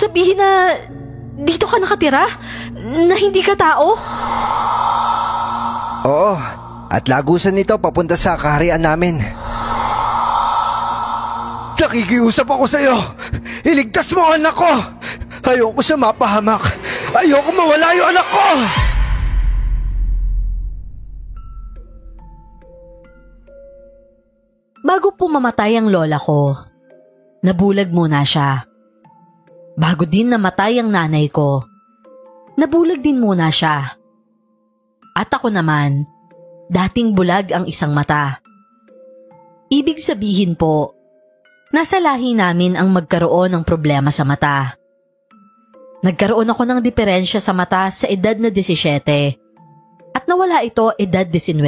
sabihin na dito ka nakatira? Na hindi ka tao? Oo, at lagusan nito papunta sa kaharian namin. Nakikiusap ako sa'yo. Iligtas mo ang anak ko. Ayoko siya mapahamak. Ayoko mawala yung anak ko. Bago po mamatay ang lola ko, nabulag muna siya. Bago din namatay ang nanay ko, nabulag din muna siya. At ako naman, dating bulag ang isang mata. Ibig sabihin po, nasa lahi namin ang magkaroon ng problema sa mata. Nagkaroon ako ng diferensya sa mata sa edad na 17 at nawala ito edad 19.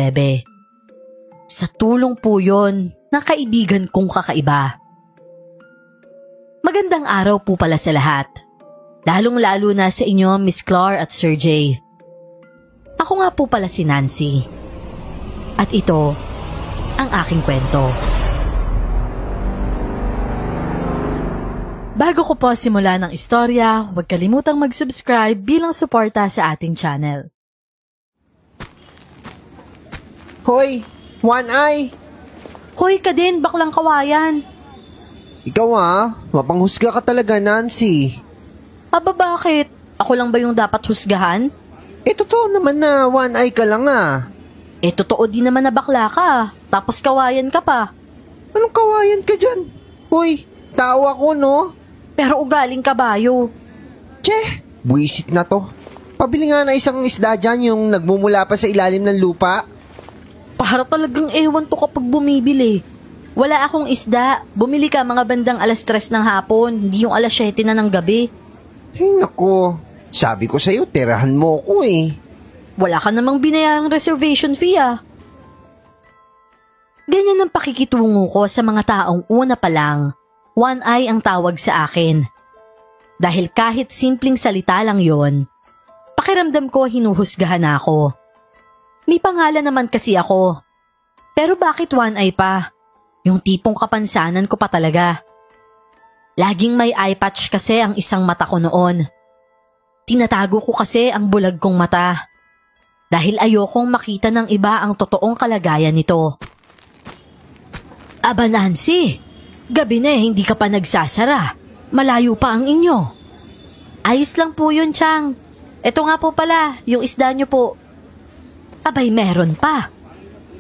Sa tulong po yon ng kaibigan kong kakaiba. Magandang araw po pala sa lahat, lalong-lalo na sa inyo Miss Clar at Sir Jay. Ako nga po pala si Nancy. At ito ang aking kwento. Bago ko po simula ng istorya, huwag kalimutang mag-subscribe bilang suporta sa ating channel. Hoy, One Eye! Hoy ka din, baklang kawayan! Ikaw mapanghusga ka talaga, Nancy. Aba bakit? Ako lang ba yung dapat husgahan? Totoo naman na One Eye ka lang totoo din naman na bakla ka, tapos kawayan ka pa. Anong kawayan ka dyan? Hoy, tao ako no? Pero ugaling kabayo. Tse, buwisit na to. Pabili nga na isang isda dyan yung nagmumula pa sa ilalim ng lupa. Para talagang ewan to kapag bumibili. Wala akong isda. Bumili ka mga bandang alas 3 ng hapon, hindi yung alas 7 na ng gabi. Ay nako, sabi ko sa'yo, tirahan mo ko Wala ka namang binayarang reservation fee Ganyan ang pakikitungo ko sa mga taong una pa lang, One Eye ang tawag sa akin. Dahil kahit simpleng salita lang yon, pakiramdam ko hinuhusgahan ako. May pangalan naman kasi ako. Pero bakit One Eye pa? Yung tipong kapansanan ko pa talaga. Laging may eye patch kasi ang isang mata ko noon. Tinatago ko kasi ang bulag kong mata. Dahil ayokong makita ng iba ang totoong kalagayan nito. Aba Nancy, gabi na hindi ka pa nagsasara. Malayo pa ang inyo. Ayos lang po yun, Chang. Ito nga po pala, yung isda nyo po. Abay, meron pa.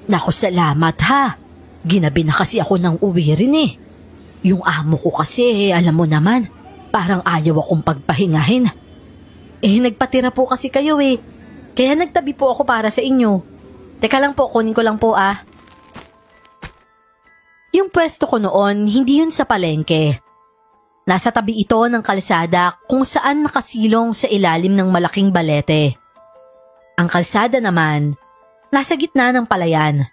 Naku, salamat ha. Ginabi na kasi ako ng uwi rin Yung amo ko kasi, alam mo naman, parang ayaw akong pagpahingahin. Nagpatira po kasi kayo Kaya nagtabi po ako para sa inyo. Teka lang po, kunin ko lang po Yung pwesto ko noon, hindi yun sa palengke. Nasa tabi ito ng kalsada kung saan nakasilong sa ilalim ng malaking balete. Ang kalsada naman, nasa gitna ng palayan.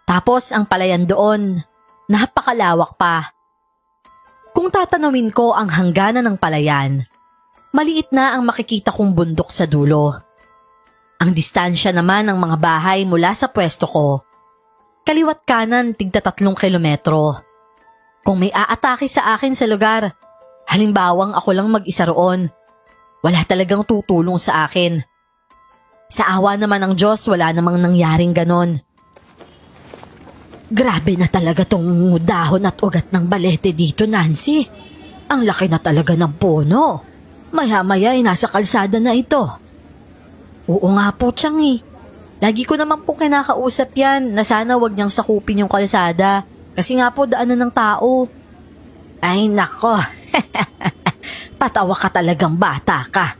Tapos ang palayan doon, napakalawak pa. Kung tatanawin ko ang hangganan ng palayan, maliit na ang makikita kong bundok sa dulo. Ang distansya naman ng mga bahay mula sa pwesto ko, kaliwat kanan tigda 3 kilometro. Kung may aatake sa akin sa lugar, halimbawang ako lang mag-isa roon, wala talagang tutulong sa akin. Sa awa naman ng Diyos, wala namang nangyaring ganon. Grabe na talaga tong dahon at ugat ng balete dito, Nancy. Ang laki na talaga ng puno. Maya-maya ay nasa kalsada na ito. Oo nga po, Chang Lagi ko naman po kinakausap yan na sana wag niyang sakupin yung kalsada. Kasi nga po daanan ng tao. Ay nako, patawa ka talagang bata ka.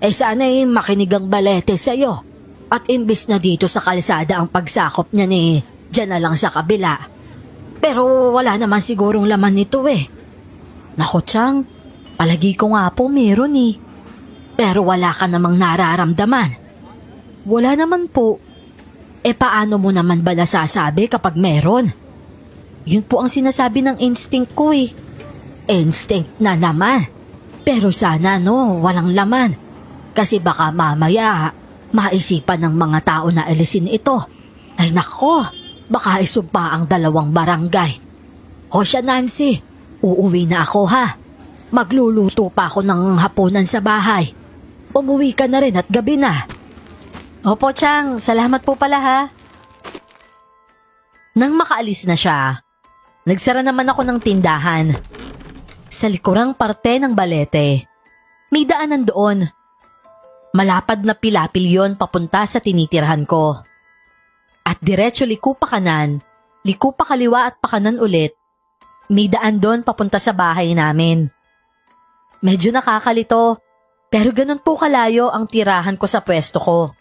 Sana'y makinig ang balete sa'yo. At imbis na dito sa kalsada ang pagsakop niya dyan na lang sa kabila. Pero wala naman sigurong laman nito Nako Chang, palagi ko nga po meron Pero wala ka namang nararamdaman. Wala naman po. Paano mo naman ba nasasabi kapag meron? Yun po ang sinasabi ng instinct ko Instinct na naman. Pero sana walang laman. Kasi baka mamaya maisipan ng mga tao na alisin ito. Ay nako, baka isumpa ang 2 barangay. O siya Nancy, uuwi na ako ha. Magluluto pa ako ng hapunan sa bahay. Umuwi ka na rin at gabi na. Opo, Chang. Salamat po pala ha. Nang makaalis na siya, nagsara naman ako ng tindahan. Sa likurang parte ng Balete, may daanan doon. Malapad na pilapil yon papunta sa tinitirhan ko. At diretso liko pa kanan, liko pa kaliwa at pakanan ulit. May daan doon papunta sa bahay namin. Medyo nakakalito, pero ganun po kalayo ang tirahan ko sa pwesto ko.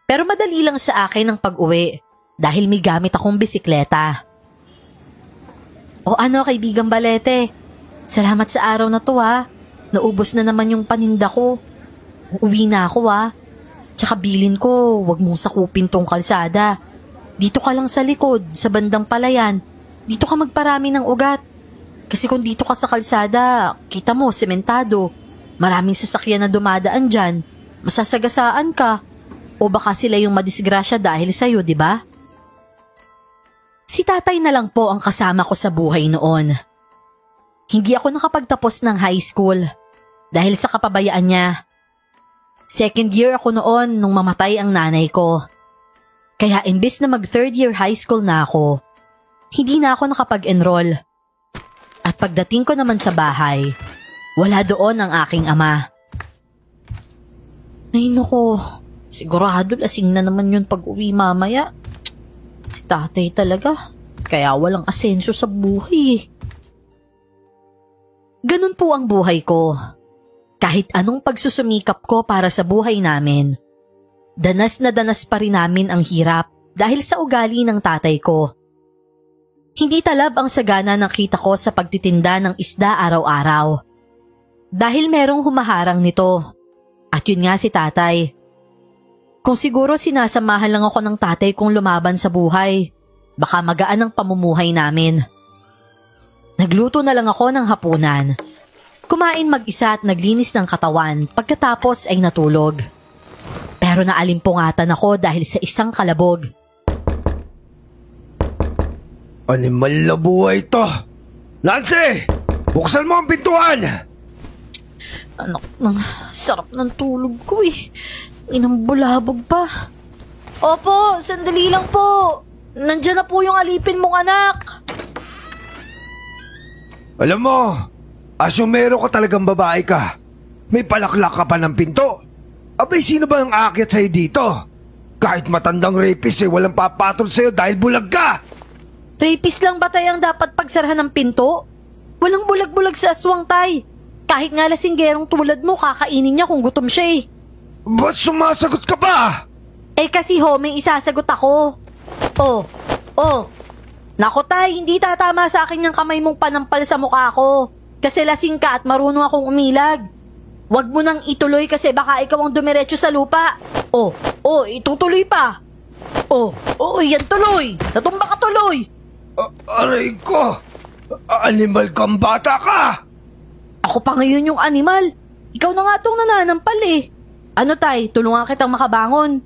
Pero madali lang sa akin ang pag-uwi dahil may gamit akong bisikleta. O ano kaibigang Balete, salamat sa araw na to ha. Naubos na naman yung paninda ko. Uuwi na ako ha. Tsaka bilin ko, wag mong sakupin tong kalsada. Dito ka lang sa likod, sa bandang palayan. Dito ka magparami ng ugat. Kasi kung dito ka sa kalsada, kita mo, sementado. Maraming sasakyan na dumadaan dyan. Masasagasaan ka. O baka sila yung madisgrasya dahil sa'yo, di ba? Si tatay na lang po ang kasama ko sa buhay noon. Hindi ako nakapagtapos ng high school dahil sa kapabayaan niya. Second year ako noon nung mamatay ang nanay ko. Kaya imbes na mag third year high school na ako, hindi na ako nakapag-enroll. At pagdating ko naman sa bahay, wala doon ang aking ama. Ay nako, sigurado lasing na naman yun pag-uwi mamaya. Si tatay talaga, kaya walang asenso sa buhay. Ganun po ang buhay ko. Kahit anong pagsusumikap ko para sa buhay namin, danas na danas pa rin namin ang hirap dahil sa ugali ng tatay ko. Hindi talab ang sagana ng kita ko sa pagtitinda ng isda araw-araw. Dahil merong humaharang nito. At yun nga si tatay. Kung siguro sinasamahan lang ako ng tatay kong lumaban sa buhay, baka magaan ang pamumuhay namin. Nagluto na lang ako ng hapunan. Kumain mag-isa at naglinis ng katawan pagkatapos ay natulog. Pero naalimpungatan ako dahil sa isang kalabog. Animal na buhay ito! Nancy! Buksan mo ang pintuan! Anak, sarap ng tulog ko eh. Inambulabog pa. Opo, sandali lang po. Nandyan na po yung alipin mong anak. Alam mo, asyumero ka talagang babae ka. May palaklak ka pa ng pinto. Abay, sino ba ang aakyat sa'yo dito? Kahit matandang rapist walang papatol sa'yo dahil bulag ka. Rapist lang ba tayang dapat pagsarahan ng pinto? Walang bulag-bulag sa aswang, tay. Kahit nga lasinggerong tulad mo, kakainin niya kung gutom siya eh. Ba't sumasagot ka pa? Eh kasi ho, may isasagot ako. Oh. Nako tay, hindi tatama sa akin yung kamay mong panampal sa mukha ko. Kasi lasing ka at marunong akong umilag. Huwag mo nang ituloy kasi baka ikaw ang dumiretso sa lupa. Itutuloy pa. Yan tuloy. Natumba ka tuloy. Aray ko! Animal kang bata ka! Ako pa ngayon yung animal. Ikaw na nga tong nananampal eh. Ano tay, tulungan kitang makabangon.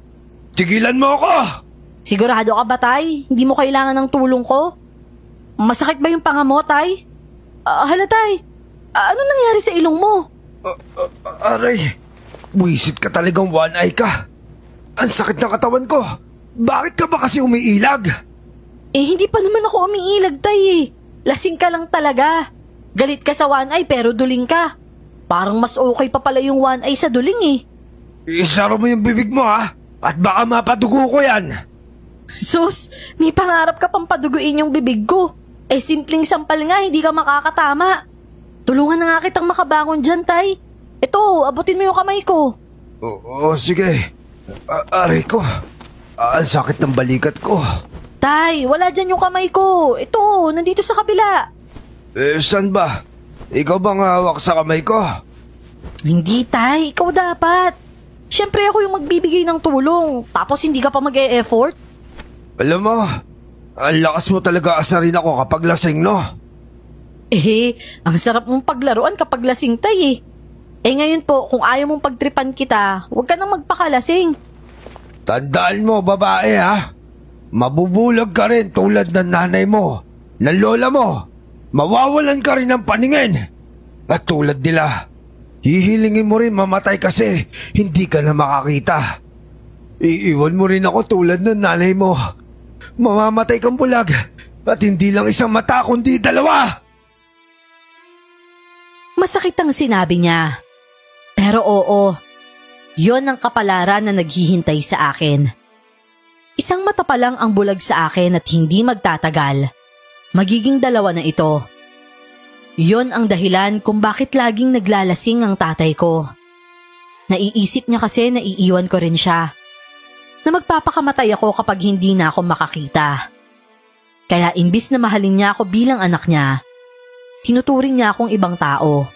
Tigilan mo ako! Sigurado ka ba tay? Hindi mo kailangan ng tulong ko? Masakit ba yung panga mo tay? Hala tay, ano nangyari sa ilong mo? Aray, buwisit ka talagang one-eye ka. Ang sakit ng katawan ko. Bakit ka ba kasi umiilag? Hindi pa naman ako umiilag, tay eh. Lasing ka lang talaga. Galit ka sa one eye pero duling ka. Parang mas okay pa pala yung one eye sa duling eh. Isara mo yung bibig mo ha, at baka mapadugo ko yan. Sus, may pangarap ka pang paduguin yung bibig ko. Simpleng sampal nga, hindi ka makakatama. Tulungan na nga kitang makabangon dyan, tay. Ito, abutin mo yung kamay ko. Sige. Aray ko. Ang sakit ng balikat ko. Tay, wala dyan yung kamay ko. Ito, nandito sa kabila. Saan ba? Ikaw bang hawak sa kamay ko? Hindi, tay. Ikaw dapat. Siyempre ako yung magbibigay ng tulong. Tapos hindi ka pa mag-e-effort. Alam mo, ang lakas mo talaga asarin ako kapag lasing, no? Ang sarap mong paglaruan kapag lasing, tay eh. Ngayon po, kung ayaw mong pagtripan kita, huwag ka nang magpakalasing. Tandaan mo, babae ha. Mabubulag ka rin tulad ng nanay mo, ng lola mo. Mawawalan ka rin ng paningin. At tulad nila, hihilingin mo rin mamatay kasi hindi ka na makakita. Iiwan mo rin ako tulad ng nanay mo. Mamamatay kang bulag at hindi lang isang mata kundi dalawa. Masakit ang sinabi niya. Pero oo, yon ang kapalaran na naghihintay sa akin. Isang mata pa lang ang bulag sa akin at hindi magtatagal. Magiging dalawa na ito. Yon ang dahilan kung bakit laging naglalasing ang tatay ko. Naiisip niya kasi na iiwan ko rin siya. Na magpapakamatay ako kapag hindi na ako makakita. Kaya imbis na mahalin niya ako bilang anak niya, tinuturing niya akong ibang tao.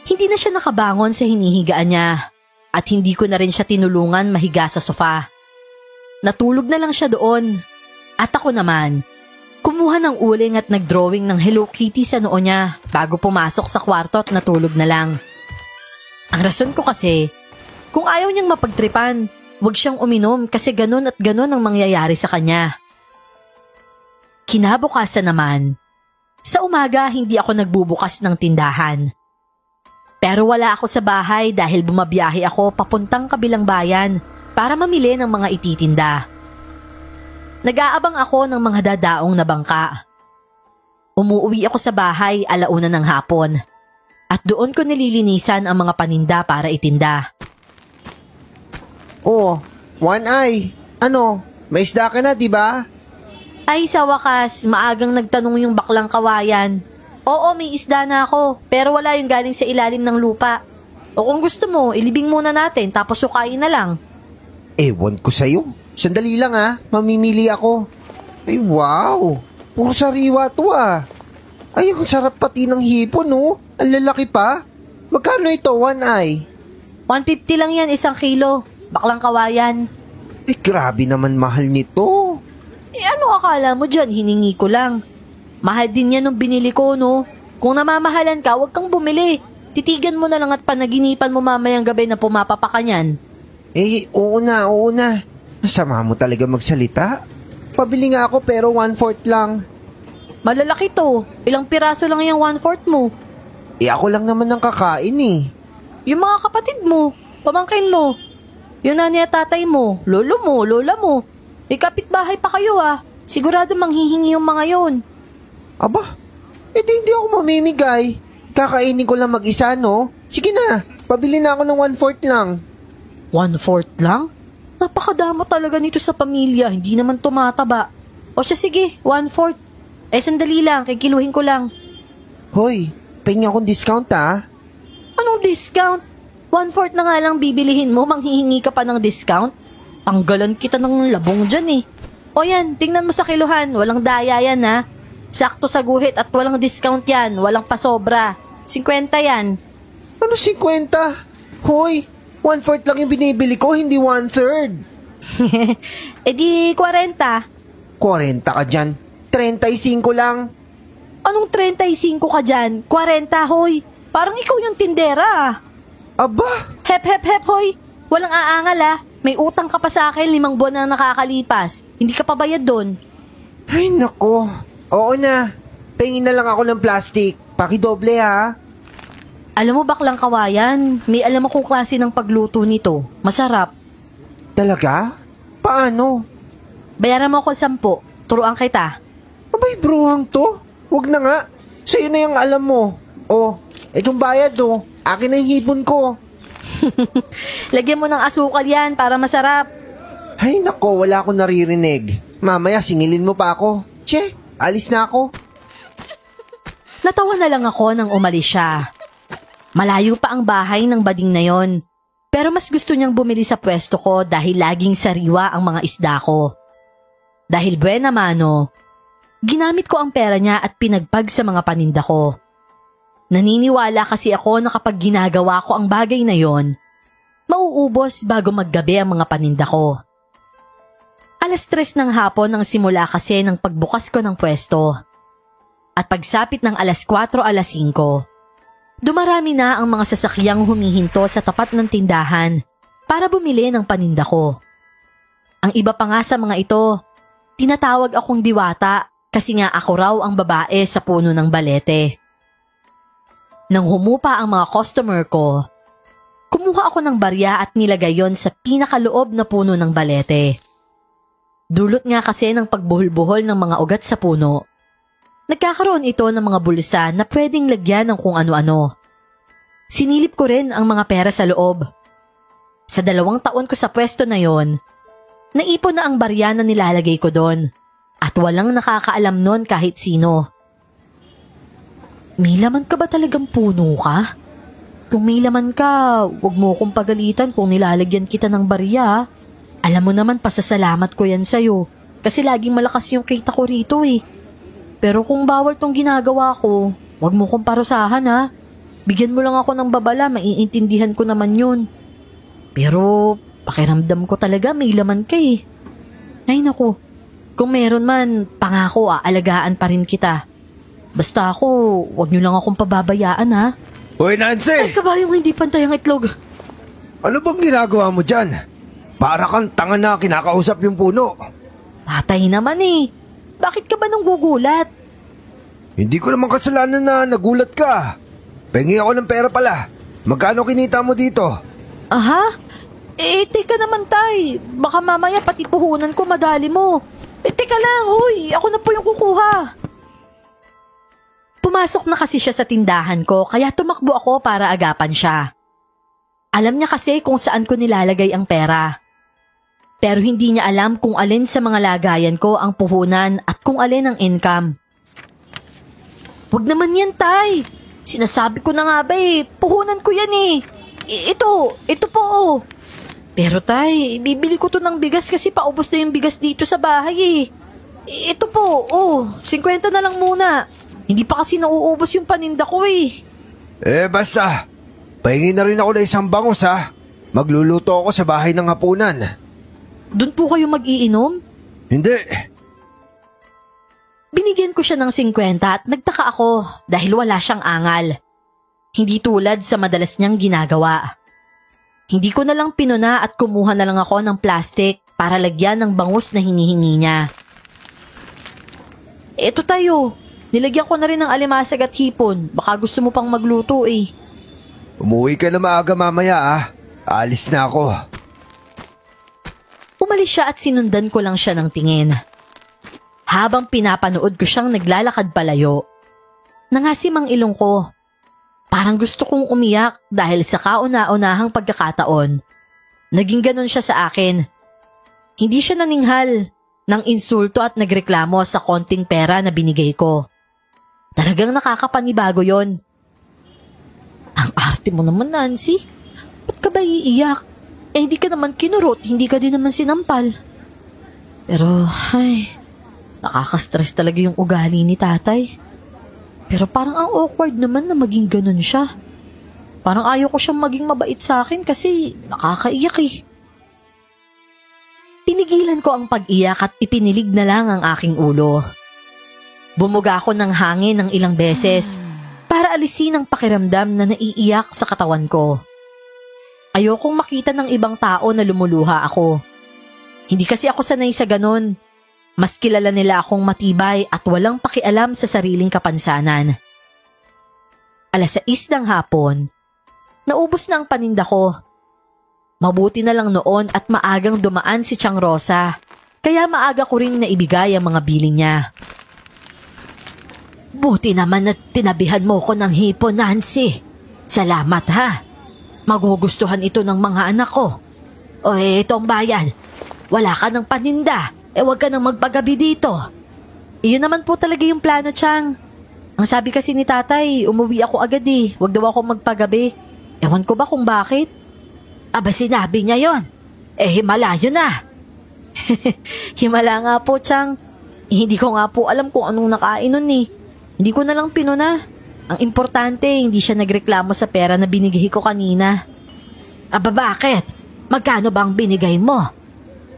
Hindi na siya nakabangon sa hinihigaan niya at hindi ko na rin siya tinulungan mahiga sa sofa. Natulog na lang siya doon at ako naman, kumuha ng uling at nagdrawing ng Hello Kitty sa noo niya bago pumasok sa kwarto at natulog na lang. Ang rason ko kasi, kung ayaw niyang mapagtripan, huwag siyang uminom kasi ganun at ganun ang mangyayari sa kanya. Kinabukasan naman, sa umaga hindi ako nagbubukas ng tindahan. Pero wala ako sa bahay dahil bumabiyahe ako papuntang kabilang bayan para mamili ng mga ititinda. Nag-aabang ako ng mga dadaong na bangka. Umuwi ako sa bahay 1:00 ng hapon at doon ko nililinisan ang mga paninda para itinda. Oh, One Eye. Ano, may isda ka na, di ba? Ay sa wakas, maagang nagtanong yung baklang kawayan. Oo, may isda na ako, pero wala yung galing sa ilalim ng lupa. O kung gusto mo, ilibing muna natin tapos sukain na lang. Ewan ko sa'yo. Sandali lang mamimili ako. Ay wow, puro sariwa to Ay, ang sarap pati ng hipon Ang lalaki pa. Magkano ito, One Eye? 150 lang yan, 1 kilo. Baklang kawayan. Grabe naman mahal nito. Ano akala mo dyan? Hiningi ko lang. Mahal din yan nung binili ko, no? Kung namamahalan ka, huwag kang bumili. Titigan mo na lang at panaginipan mo mamayang gabi na pumapapa ka niyan. Oo na. Masama mo talaga magsalita. Pabili nga ako pero 1/4 lang. Malalaki to. Ilang piraso lang yung 1/4 mo. Ako lang naman ang kakain Yung mga kapatid mo, pamangkin mo, yung nanay at tatay mo, lolo mo, lola mo. May kapitbahay pa kayo Sigurado manghihingi yung mga yon. Aba, hindi ako mamimigay. Kakainin ko lang mag-isa, no? Sige na, pabili na ako ng 1/4 lang. 1/4 lang? Napakadamo talaga nito sa pamilya, hindi naman tumataba. O siya sige, 1/4. Sandali lang, kikiluhin ko lang. Hoy, pahingi akong discount Anong discount? 1/4 na nga lang bibilihin mo, manghihingi ka pa ng discount? Tanggalan kita ng labong dyan O yan, tingnan mo sa kiluhan, walang daya yan Sakto sa guhit at walang discount yan, walang pasobra. 50 yan. Ano 50? Hoy, 1/4 lang yung binibili ko, hindi 1/3. Di 40. 40 ka dyan. 35 lang. Anong 35 ka dyan? 40, hoy. Parang ikaw yung tindera Aba! Hep, hoy. Walang aangal May utang ka pa sa akin 5 buwan na nakakalipas. Hindi ka pa bayad doon. Ay nako. Oo na. Pahingin na lang ako ng plastic. Pakidoble Alam mo baklang kawayan, may alam akong klase ng pagluto nito. Masarap. Talaga? Paano? Bayaran mo ako 10. Turuan kita. Abay bruhang to. Huwag na nga. Sa'yo na yung alam mo. Itong bayad Akin na yung hipon ko. Lagyan mo ng asukal yan para masarap. Ay nako, wala akong naririnig. Mamaya singilin mo pa ako. Alis na ako. Natawa na lang ako nang umalis siya. Malayo pa ang bahay ng bading na yon. Pero mas gusto niyang bumili sa pwesto ko dahil laging sariwa ang mga isda ko. Dahil buena mano, ginamit ko ang pera niya at pinagpag sa mga paninda ko. Naniniwala kasi ako na kapag ginagawa ko ang bagay na yon, mauubos bago maggabi ang mga paninda ko. 3:00 ng hapon ang simula kasi ng pagbukas ko ng pwesto. At pagsapit ng 4:00, 5:00, dumarami na ang mga sasakyang humihinto sa tapat ng tindahan para bumili ng paninda ko. Ang iba pa nga sa mga ito, tinatawag akong diwata kasi nga ako raw ang babae sa puno ng balete. Nang humupa ang mga customer ko, kumuha ako ng barya at nilagay yon sa pinakaloob na puno ng balete. Dulot nga kasi ng pagbuhol-buhol ng mga ugat sa puno, nagkakaroon ito ng mga bulsa na pwedeng lagyan ng kung ano-ano. Sinilip ko rin ang mga pera sa loob. Sa 2 taon ko sa pwesto na yon, naipon na ang barya na nilalagay ko doon at walang nakakaalam nun kahit sino. May laman ka ba talagang puno ka? Kung may laman ka, wag mo akong pagalitan kung nilalagyan kita ng barya. Alam mo naman pasasalamat ko yan sa'yo kasi laging malakas yung kita ko rito eh. Pero kung bawal tong ginagawa ko, wag mo kong parusahan ha. Bigyan mo lang ako ng babala, maiintindihan ko naman yun. Pero pakiramdam ko talaga may laman ka eh. Ay naku, kung meron man, pangako aalagaan pa rin kita. Basta ako, wag niyo lang akong pababayaan ha. Hoy Nancy! Ay kabayong hindi pantay ang itlog. Ano bang ginagawa mo dyan? Para kang tanga na kinakausap yung puno. Tatay naman eh. Bakit ka ba nang gugulat? Hindi ko naman kasalanan na nagulat ka. Pengi ako ng pera pala. Magkano kinita mo dito? Aha? Teka naman tay. Baka mamaya pati puhunan ko madali mo. Teka lang, huy. Ako na po yung kukuha. Pumasok na kasi siya sa tindahan ko kaya tumakbo ako para agapan siya. Alam niya kasi kung saan ko nilalagay ang pera. Pero hindi niya alam kung alin sa mga lagayan ko ang puhunan at kung alin ang income. Wag naman yan, tay. Sinasabi ko na nga ba puhunan ko yan eh. Ito po oh. Pero tay, bibili ko to ng bigas kasi paubos na yung bigas dito sa bahay eh. Ito po, 50 na lang muna. Hindi pa kasi nauubos yung paninda ko eh. Basta. Pahingi na rin ako ng isang bangus ha. Magluluto ako sa bahay ng hapunan. Doon po kayo mag-iinom? Hindi. Binigyan ko siya ng 50 at nagtaka ako dahil wala siyang angal. Hindi tulad sa madalas niyang ginagawa. Hindi ko na lang pinuna at kumuha na lang ako ng plastic para lagyan ng bangus na hinihingi niya. Eto tayo, nilagyan ko na rin ng alimasag at hipon. Baka gusto mo pang magluto eh. Umuwi ka na maaga mamaya ah. Aalis na ako. Umalis siya at sinundan ko lang siya ng tingin. Habang pinapanood ko siyang naglalakad palayo, nangasim ang ilong ko. Parang gusto kong umiyak dahil sa kauna-unahang pagkakataon. Naging ganon siya sa akin. Hindi siya naninghal ng insulto at nagreklamo sa konting pera na binigay ko. Talagang nakakapanibago yon. Ang arte mo naman, Nancy. Ba't ka ba iiyak? Hindi ka naman kinurot, hindi ka din naman sinampal. Pero, nakaka-stress talaga yung ugali ni tatay. Pero parang ang awkward naman na maging ganun siya. Parang ayaw ko siyang maging mabait sa akin kasi nakakaiyak eh. Pinigilan ko ang pag-iyak at ipinilig na lang ang aking ulo. Bumuga ako ng hangin ng ilang beses para alisin ang pakiramdam na naiiyak sa katawan ko. Ayokong makita ng ibang tao na lumuluha ako. Hindi kasi ako sanay sa ganon. Mas kilala nila akong matibay at walang pakialam sa sariling kapansanan. 6:00 ng hapon, naubos na ang paninda ko. Mabuti na lang noon at maagang dumaan si Tiang Rosa, kaya maaga ko ring naibigay ang mga bilin niya. Buti naman at tinabihan mo ko ng hipon, Nancy. Salamat ha. Magugustuhan ito ng mga anak ko. O itong bayan, wala ka ng paninda, huwag ka nang magpagabi dito. Iyon naman po talaga yung plano, Tiang. Ang sabi kasi ni tatay, umuwi ako agad eh, huwag daw ako magpagabi. Ewan ko ba kung bakit? Aba sinabi niya yon. Himala yun na. Himala nga po, Tiang. Hindi ko nga po alam kung anong nakain nun eh. Hindi ko na lang pinuna. Ang importante, hindi siya nagreklamo sa pera na binigay ko kanina. Aba bakit? Magkano bang binigay mo?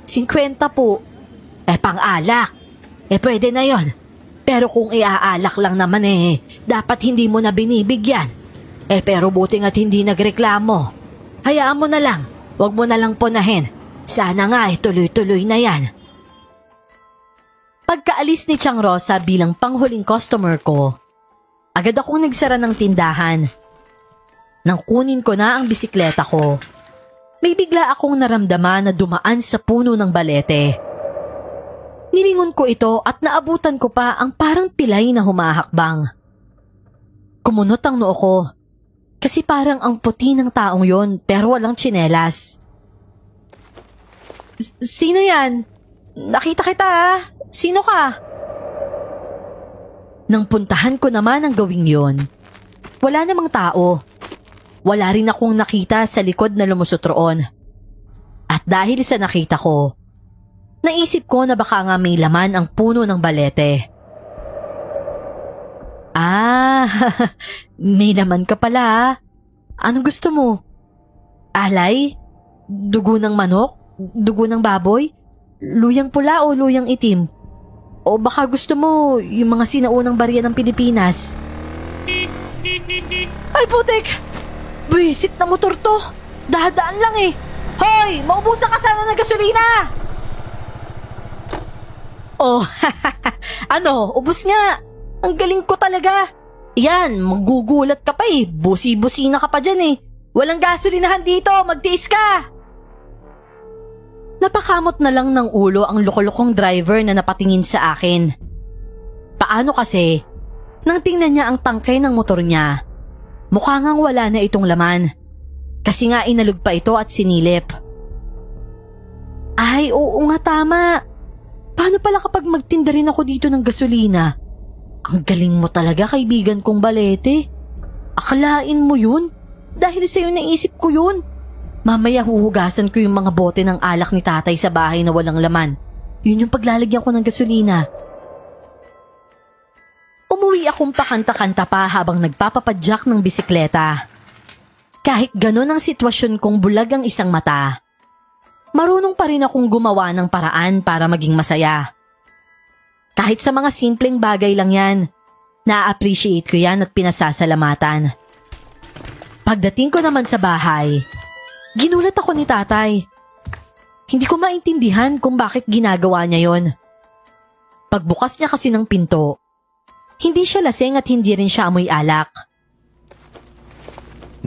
50 po. Pang-alak. Pwede na yon. Pero kung iaalak lang naman dapat hindi mo na binibigyan. Pero buti nga't hindi nagreklamo. Hayaan mo na lang. Huwag mo na lang punahin. Sana nga tuloy-tuloy na yan. Pagkaalis ni Tiang Rosa bilang panghuling customer ko, Agad akong nagsara ng tindahan. Nang kunin ko na ang bisikleta ko, may bigla akong naramdaman na dumaan sa puno ng balete. Nilingon ko ito at naabutan ko pa ang parang pilay na humahakbang. Kumunot ang noo ko kasi parang ang puti ng taong yon pero walang tsinelas. Sino yan? Nakita kita ah. Sino ka? Nang puntahan ko naman ang gawing yon, wala namang tao. Wala rin akong nakita sa likod na lumusot roon. At dahil sa nakita ko, naisip ko na baka nga may laman ang puno ng balete. Ah, may laman ka pala. Anong gusto mo? Alay? Dugo ng manok? Dugo ng baboy? Luyang pula o luyang itim? O baka gusto mo yung mga sinaunang barya ng Pilipinas? Ay putik! Buisit na motor to. Dahan-dahan lang eh. Hoy! Maubusan ka sana ng gasolina! Oh, ano? Ubus nga. Ang galing ko talaga. Yan, magugulat ka pa eh. Busi-busina ka pa dyan eh. Walang gasolinahan dito. Magtiis ka! Napakamot na lang ng ulo ang lukulukong driver na napatingin sa akin. Paano kasi? Nang tingnan niya ang tangke ng motor niya, mukha ngang wala na itong laman. Kasi nga inalog pa ito at sinilip. Ay, oo nga tama. Paano pala kapag magtinda rin ako dito ng gasolina? Ang galing mo talaga, kaibigan kong balete. Akalain mo yun? Dahil sa'yo naisip ko yun. Mamaya huhugasan ko yung mga bote ng alak ni tatay sa bahay na walang laman. Yun yung paglalagyan ko ng gasolina. Umuwi akong pakanta-kanta pa habang nagpapapadyak ng bisikleta. Kahit ganun ang sitwasyon kong bulag ang isang mata, marunong pa rin akong gumawa ng paraan para maging masaya. Kahit sa mga simpleng bagay lang yan, na-appreciate ko yan at pinasasalamatan. Pagdating ko naman sa bahay, ginulat ako ni tatay. Hindi ko maintindihan kung bakit ginagawa niya yon. Pagbukas niya kasi ng pinto, hindi siya lasing at hindi rin siya amoy alak.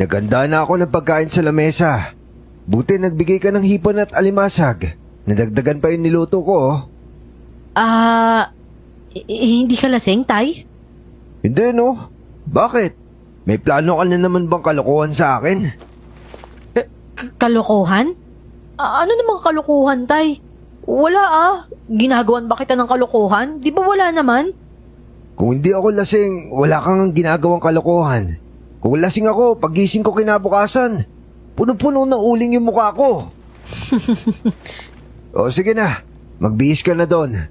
Naganda na ako ng pagkain sa lamesa. Buti nagbigay ka ng hipon at alimasag. Nadagdagan pa yung niluto ko. Hindi ka lasing, tay? Hindi no. Bakit? May plano ka na naman bang kalokohan sa akin? Kalokohan? Ano namang kalokohan, tay? Wala Ginagawan ba kita ng kalokohan? Di ba wala naman? Kung hindi ako lasing, wala kang ginagawang kalokohan. Kung lasing ako, pagising ko kinabukasan, puno-puno na uling yung mukha ko. O sige na, magbihis ka na doon.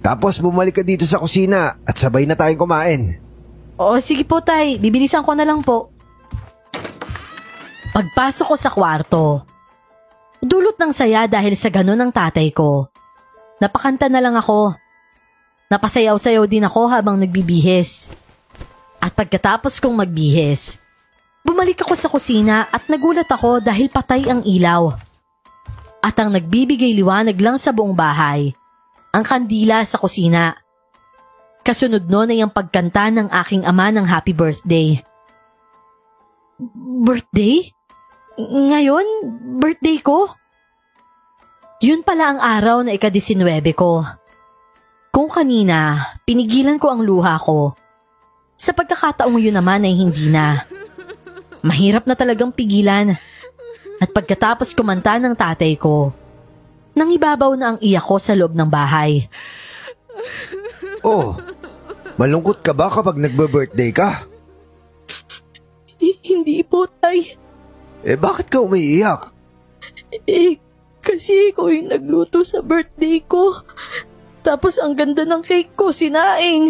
Tapos bumalik ka dito sa kusina at sabay na tayong kumain. O sige po tay, bibilisan ko na lang po. Pagpasok ko sa kwarto, dulot ng saya dahil sa ganun ng tatay ko. Napakanta na lang ako. Napasayaw-sayaw din ako habang nagbibihis. At pagkatapos kong magbihis, bumalik ako sa kusina at nagulat ako dahil patay ang ilaw. At ang nagbibigay liwanag lang sa buong bahay, ang kandila sa kusina. Kasunod nun ay ang pagkanta ng aking ama ng happy birthday. Birthday? Ngayon, birthday ko? Yun pala ang araw na ika-19 ko. Kung kanina, pinigilan ko ang luha ko. Sa pagkakataong yun naman ay hindi na. Mahirap na talagang pigilan. At pagkatapos kumanta ng tatay ko, nangibabaw na ang iyak ko sa loob ng bahay. Oh, malungkot ka ba kapag nagbe-birthday ka? Hindi po, tay. Bakit ka umiiyak? Kasi ikaw yung nagluto sa birthday ko. Tapos ang ganda ng cake ko, sinaing.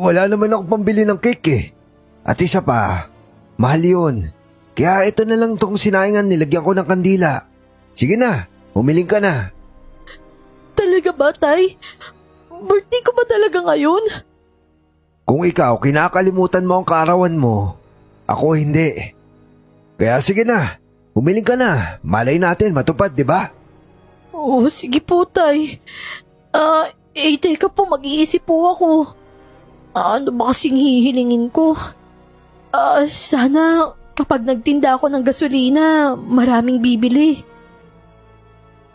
Wala naman ako pambili ng cake eh. At isa pa, mahal yun. Kaya ito na lang tong sinaingan, nilagyan ko ng kandila. Sige na, humiling ka na. Talaga ba, tay? Birthday ko ba talaga ngayon? Kung ikaw kinakalimutan mo ang kaarawan mo, ako hindi. Kaya sige na, humiling ka na. Malay natin matupad, di ba? Oo, sige po, tay. Teka po, mag-iisip po ako. Ano ba kasing hihilingin ko? Sana kapag nagtinda ako ng gasolina, maraming bibili.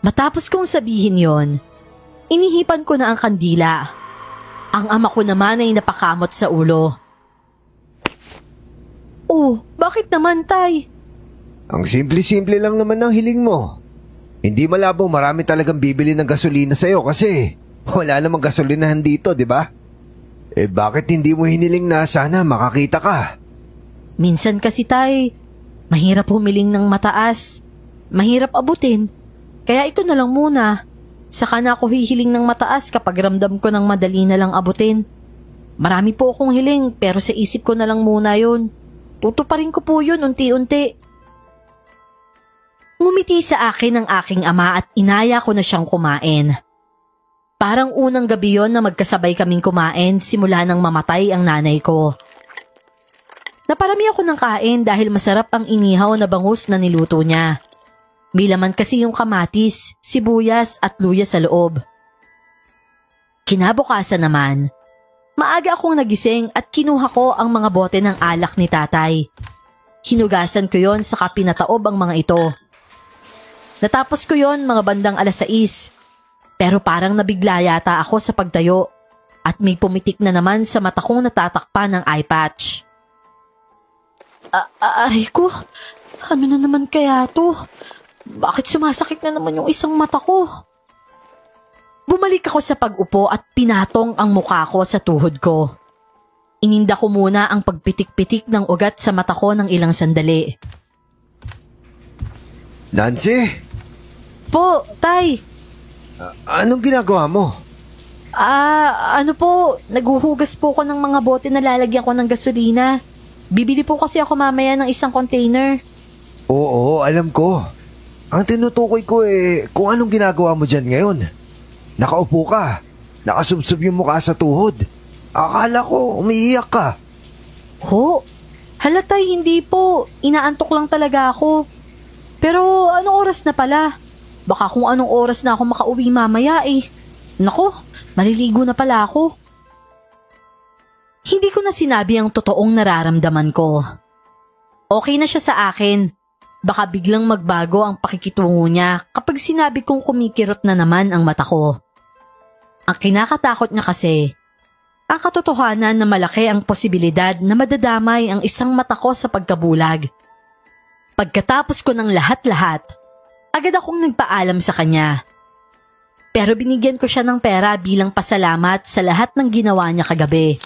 Matapos kong sabihin yon, inihipan ko na ang kandila. Ang ama ko naman ay napakamot sa ulo. Oh, bakit naman, Tay? Ang simple-simple lang naman ng hiling mo. Hindi malabo marami talagang bibili ng gasolina sa'yo kasi wala namang gasolinahan dito, di ba? Bakit hindi mo hiniling na sana makakita ka? Minsan kasi, Tay, mahirap humiling ng mataas. Mahirap abutin. Kaya ito na lang muna. Saka na ako hihiling ng mataas kapag ramdam ko ng madali na lang abutin. Marami po akong hiling pero sa isip ko na lang muna yun. Tutuparin ko po yun unti-unti. Ngumiti sa akin ang aking ama at inaya ko na siyang kumain. Parang unang gabi yon na magkasabay kaming kumain simula nang mamatay ang nanay ko. Naparami ako ng kain dahil masarap ang inihaw na bangus na niluto niya. May laman kasi yung kamatis, sibuyas at luya sa loob. Kinabukasan naman, maaga akong nagising at kinuha ko ang mga bote ng alak ni tatay. Hinugasan ko yon saka pinataob ang mga ito. Natapos ko yon mga bandang 6:00, pero parang nabigla yata ako sa pagtayo at may pumitik na naman sa mata kong natatakpan ng eye patch. Aray ko, ano na naman kaya to? Bakit sumasakit na naman yung isang mata ko? Bumalik ako sa pag-upo at pinatong ang mukha ko sa tuhod ko. Ininda ko muna ang pagpitik-pitik ng ugat sa mata ko ng ilang sandali. Nancy? Po, Tay. Anong ginagawa mo? Ano po, naghuhugas po ko ng mga bote na lalagyan ko ng gasolina. Bibili po kasi ako mamaya ng isang container. Oo, alam ko. Ang tinutukoy ko kung anong ginagawa mo dyan ngayon. Nakaupo ka. Nakasubsob yung mukha sa tuhod. Akala ko umiiyak ka. Ho? Halatay, hindi po. Inaantok lang talaga ako. Pero anong oras na pala? Baka kung anong oras na ako makauwi mamaya Nako, maliligo na pala ako. Hindi ko na sinabi ang totoong nararamdaman ko. Okay na siya sa akin. Baka biglang magbago ang pakikitungo niya kapag sinabi kong kumikirot na naman ang mata ko. Ang kinakatakot niya kasi, ang katotohanan na malaki ang posibilidad na madadamay ang isang mata ko sa pagkabulag. Pagkatapos ko ng lahat-lahat, agad akong nagpaalam sa kanya. Pero binigyan ko siya ng pera bilang pasalamat sa lahat ng ginawa niya kagabi.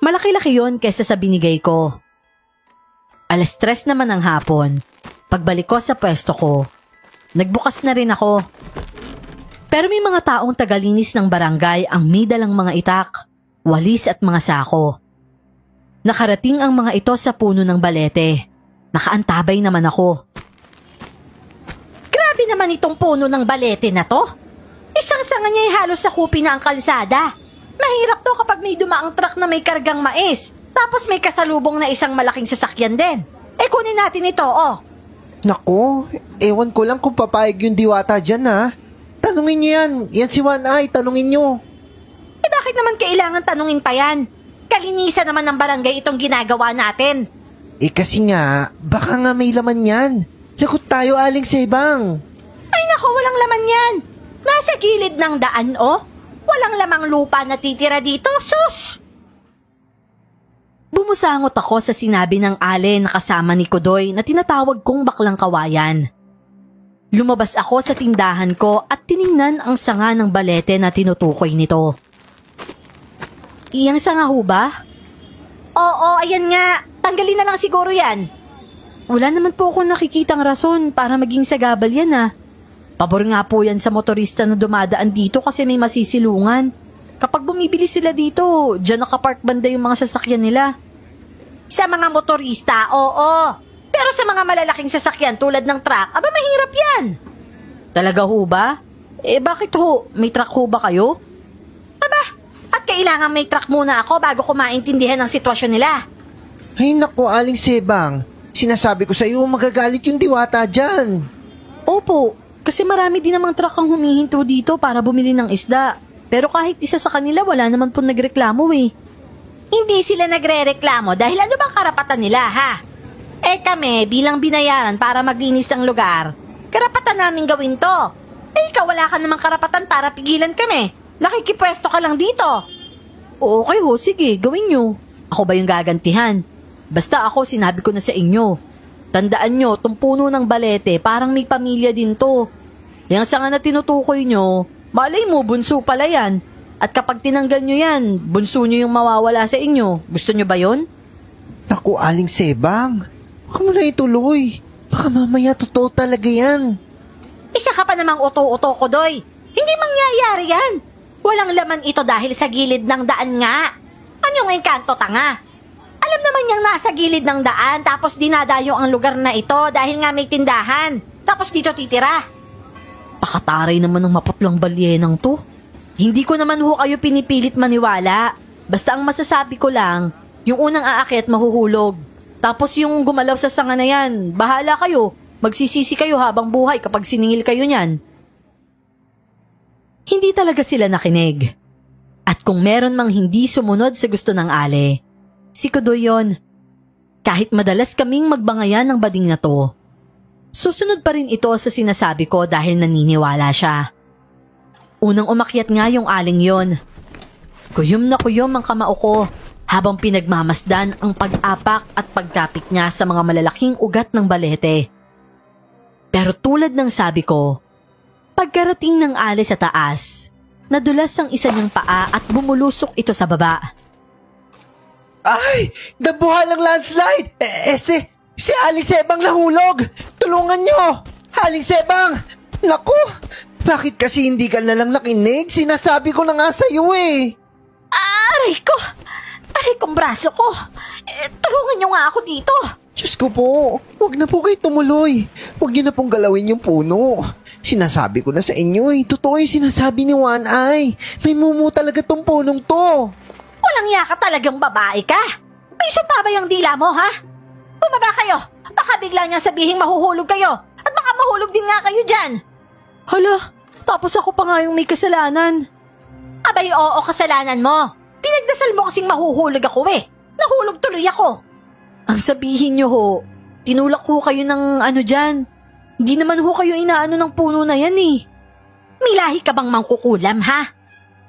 Malaki-laki yon kaysa sa binigay ko. 3:00 naman ng hapon, pagbalik ko sa pwesto ko, nagbukas na rin ako. Pero may mga taong tagalinis ng barangay ang may dalang mga itak, walis at mga sako. Nakarating ang mga ito sa puno ng balete. Nakaantabay naman ako. Grabe naman itong puno ng balete na to. Isang sanga niya ay halos sakupin na ang kalsada. Mahirap to kapag may dumaang truck na may kargang mais. Tapos may kasalubong na isang malaking sasakyan din. Kunin natin ito, oh. Naku, ewan ko lang kung papayag yung diwata dyan, ha? Tanungin niyo yan. Yan si One Eye, tanungin niyo. Bakit naman kailangan tanungin pa yan? Kalinisan naman ng barangay itong ginagawa natin. Kasi nga, baka nga may laman yan. Lagot tayo, Aling Sebang. Ay nako, walang laman yan. Nasa gilid ng daan, oh. Walang lamang lupa na titira dito, sus! Bumusangot ako sa sinabi ng ale na kasama ni Kudoy na tinatawag kong baklang kawayan. Lumabas ako sa tindahan ko at tiningnan ang sanga ng balete na tinutukoy nito. Iyang sanga ho ba? Oo, ayan nga. Tanggalin na lang siguro yan. Wala naman po akong nakikitang rason para maging sagabal yan Pabor nga po yan sa motorista na dumadaan dito kasi may masisilungan. Kapag bumibili sila dito, dyan nakapark banda yung mga sasakyan nila. Sa mga motorista, oo. Pero sa mga malalaking sasakyan tulad ng truck, aba mahirap yan. Talaga ho ba? Bakit ho? May truck ho ba kayo? Aba, at kailangan may truck muna ako bago ko maintindihan ang sitwasyon nila. Ay naku, Aling Sebang. Sinasabi ko sa iyo, magagalit yung diwata dyan. Opo, kasi marami din namang truck ang humihinto dito para bumili ng isda. Pero kahit isa sa kanila, wala naman po nagreklamo Hindi sila nagre-reklamo dahil ano bang karapatan nila, ha? Kami, bilang binayaran para maglinis ng lugar, karapatan namin gawin to. Ikaw wala ka namang karapatan para pigilan kami. Nakikipwesto ka lang dito. Okay ho, sige, gawin nyo. Ako ba yung gagantihan? Basta ako, sinabi ko na sa inyo. Tandaan nyo, tong puno ng balete, parang may pamilya din to. Yang sanga na tinutukoy nyo, malay mo, bunso pala yan. At kapag tinanggal nyo yan, bunso nyo yung mawawala sa inyo. Gusto nyo ba yon? Naku, Aling Sebang. Huwag mo na ituloy. Baka mamaya totoo talaga yan. Isa ka pa namang uto-uto ko, Doy. Hindi mangyayari yan. Walang laman ito dahil sa gilid ng daan nga. Anyong engkanto, tanga? Alam naman niyang nasa gilid ng daan tapos dinadayo ang lugar na ito dahil nga may tindahan. Tapos dito titira. Pakataray naman ng maputlang balyenang to. Hindi ko naman ho kayo pinipilit maniwala. Basta ang masasabi ko lang, yung unang aakyat mahuhulog. Tapos yung gumalaw sa sanga na yan, bahala kayo. Magsisisi kayo habang buhay kapag siningil kayo niyan. Hindi talaga sila nakinig. At kung meron mang hindi sumunod sa gusto ng Ale, si Kudoy yon. Kahit madalas kaming magbangayan ng bading na to, susunod pa rin ito sa sinasabi ko dahil naniniwala siya. Unang umakyat nga yung aling yon. Kuyom na kuyom ang kamao ko habang pinagmamasdan ang pag-apak at pagkapit niya sa mga malalaking ugat ng balete. Pero tulad ng sabi ko, pagkarating ng Ale sa taas, nadulas ang isa niyang paa at bumulusok ito sa baba. Ay! Dabuhalang landslide! Si Aling Sebang nahulog! Tulungan nyo! Aling Sebang! Naku! Bakit kasi hindi ka nalang nakinig? Sinasabi ko na nga sa'yo eh! Aray ko! Aray kong braso ko! Tulungan niyo nga ako dito! Diyos ko po, huwag na po kayo tumuloy. Huwag niyo na pong galawin yung puno. Sinasabi ko na sa inyo eh, totoo yung sinasabi ni One Eye. May mumu talaga tong punong to. Walang yaka talagang babae ka. May sumpa ba yung dila mo, ha? Bumaba kayo. Baka bigla niyang sabihin mahuhulog kayo. At baka mahulog din nga kayo dyan. Hala, tapos ako pa nga yung may kasalanan. Abay, oo, kasalanan mo. Pinagdasal mo kasing mahuhulog ako eh. Nahulog tuloy ako. Ang sabihin niyo ho, tinulak ho kayo ng ano dyan. Hindi naman ho kayo inaano ng puno na yan eh. May lahi ka bang mangkukulam, ha?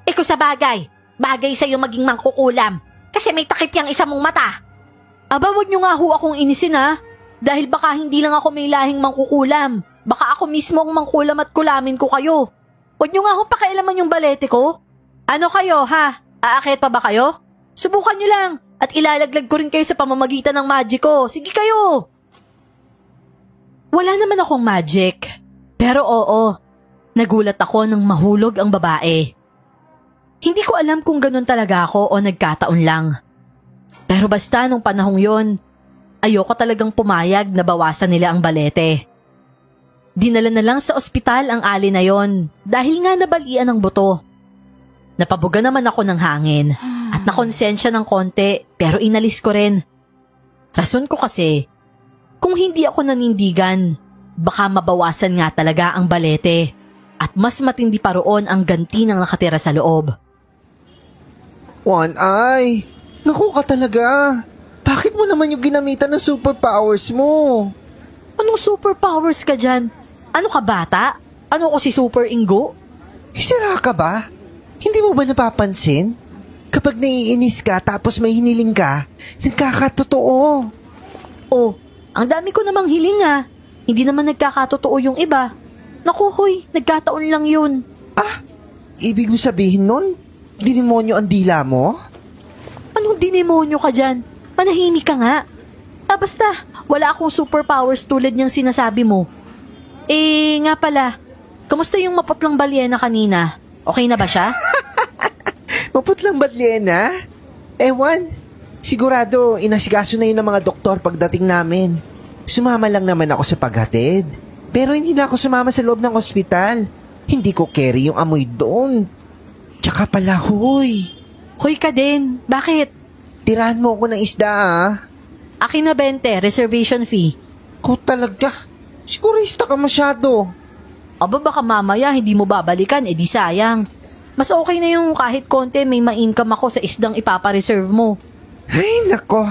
Kung sa bagay sa'yo maging mangkukulam kasi may takip yung isa mong mata. Aba, wag niyo nga ho akong inisin, ha? Dahil baka hindi lang ako may lahing mangkukulam. Baka ako mismo ang mangkulam at kulamin ko kayo. Wag niyo nga ho pakialaman yung balete ko. Ano kayo, ha? Aakyat pa ba kayo? Subukan niyo lang at ilalaglag ko rin kayo sa pamamagitan ng magic ko. Sige kayo! Wala naman akong magic. Pero oo, nagulat ako nang mahulog ang babae. Hindi ko alam kung ganun talaga ako o nagkataon lang. Pero basta nung panahong yon, ayoko talagang pumayag na bawasan nila ang balete. Dinala na lang sa ospital ang Ali na yon dahil nga nabalian ng buto. Napabuga naman ako ng hangin at nakonsensya ng konti pero inalis ko rin. Rason ko kasi, kung hindi ako nanindigan, baka mabawasan nga talaga ang balete at mas matindi pa roon ang ganti ng nakatira sa loob. One Eye, naku ka talaga. Bakit mo naman yung ginamitan ng superpowers mo? Anong superpowers ka dyan? Ano ka bata? Ano ko si Super Ingo? Sira ka ba? Hindi mo ba napapansin? Kapag naiinis ka tapos may hiniling ka, nagkakatotoo. Oh, ang dami ko namang hiling ah. Hindi naman nagkakatotoo yung iba. Naku hoy, nagkataon lang yun. Ah, ibig mo sabihin nun? Dinimonyo ang dila mo? Anong dinimonyo ka dyan? Manahimik ka nga. Basta, wala akong superpowers tulad niyang sinasabi mo. Nga pala, kamusta yung maputlang balyena kanina? Okay na ba siya? Maputlang balyena? Ewan, sigurado inasikaso na yun ng mga doktor pagdating namin. Sumama lang naman ako sa paghatid. Pero hindi na ako sumama sa loob ng ospital. Hindi ko carry yung amoy doon. Tsaka pala, huy. Hoy ka din, bakit? Tirahan mo ako ng isda ah. Akin na 20, reservation fee. Ko talaga, sigurista ka masyado. Aba baka mamaya hindi mo babalikan, edi sayang. Mas okay na yung kahit konti may ma-income ako sa isdang ipapareserve mo. Ay, nako.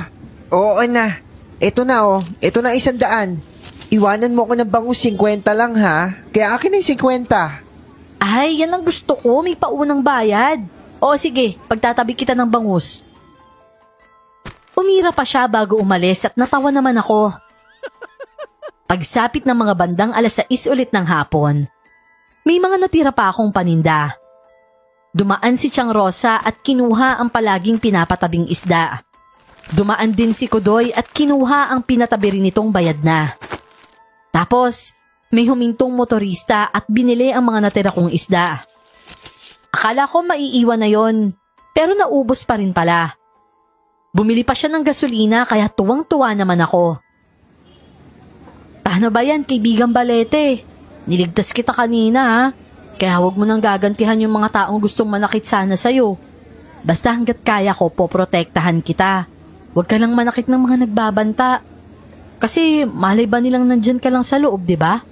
Oo na. Ito na oh. Ito na 100. Iwanan mo ko ng bangus 50 lang ha. Kaya akin na yung 50. Ay, yan ang gusto ko. May paunang bayad. O sige, pagtatabi kita ng bangus. Umira pa siya bago umalis at natawa naman ako. Pagsapit ng mga bandang 6:00 ulit ng hapon, may mga natira pa akong paninda. Dumaan si Tiang Rosa at kinuha ang palaging pinapatabing isda. Dumaan din si Kudoy at kinuha ang pinatabi rin nitong bayad na. Tapos, may humintong motorista at binili ang mga natira kong isda. Akala ko maiiwan na yon, pero naubos pa rin pala. Bumili pa siya ng gasolina kaya tuwang-tuwa naman ako. Paano ba yan, kaibigang Balete? Niligtas kita kanina ha. Kaya huwag mo nang gagantihan yung mga taong gustong manakit sana sa'yo. Basta hanggat kaya ko, poprotektahan kita. Huwag ka lang manakit ng mga nagbabanta. Kasi malay ba nilang nandyan ka lang sa loob, di ba?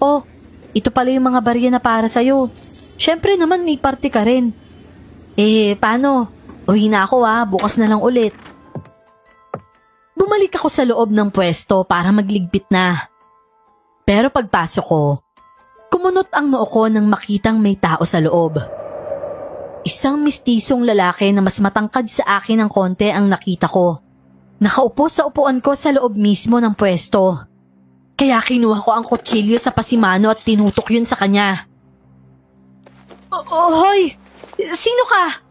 Oh, ito pala yung mga barya na para sa'yo. Siyempre naman may party ka rin. Paano? Uwi na ako ha, bukas na lang ulit. Bumalik ako sa loob ng pwesto para magligpit na. Pero pagpasok ko, kumunot ang noo ko nang makitang may tao sa loob. Isang mistisong lalaki na mas matangkad sa akin ng konti ang nakita ko. Nakaupo sa upuan ko sa loob mismo ng pwesto. Kaya kinuha ko ang kutsilyo sa pasimano at tinutok yun sa kanya. Hoy! Sino ka?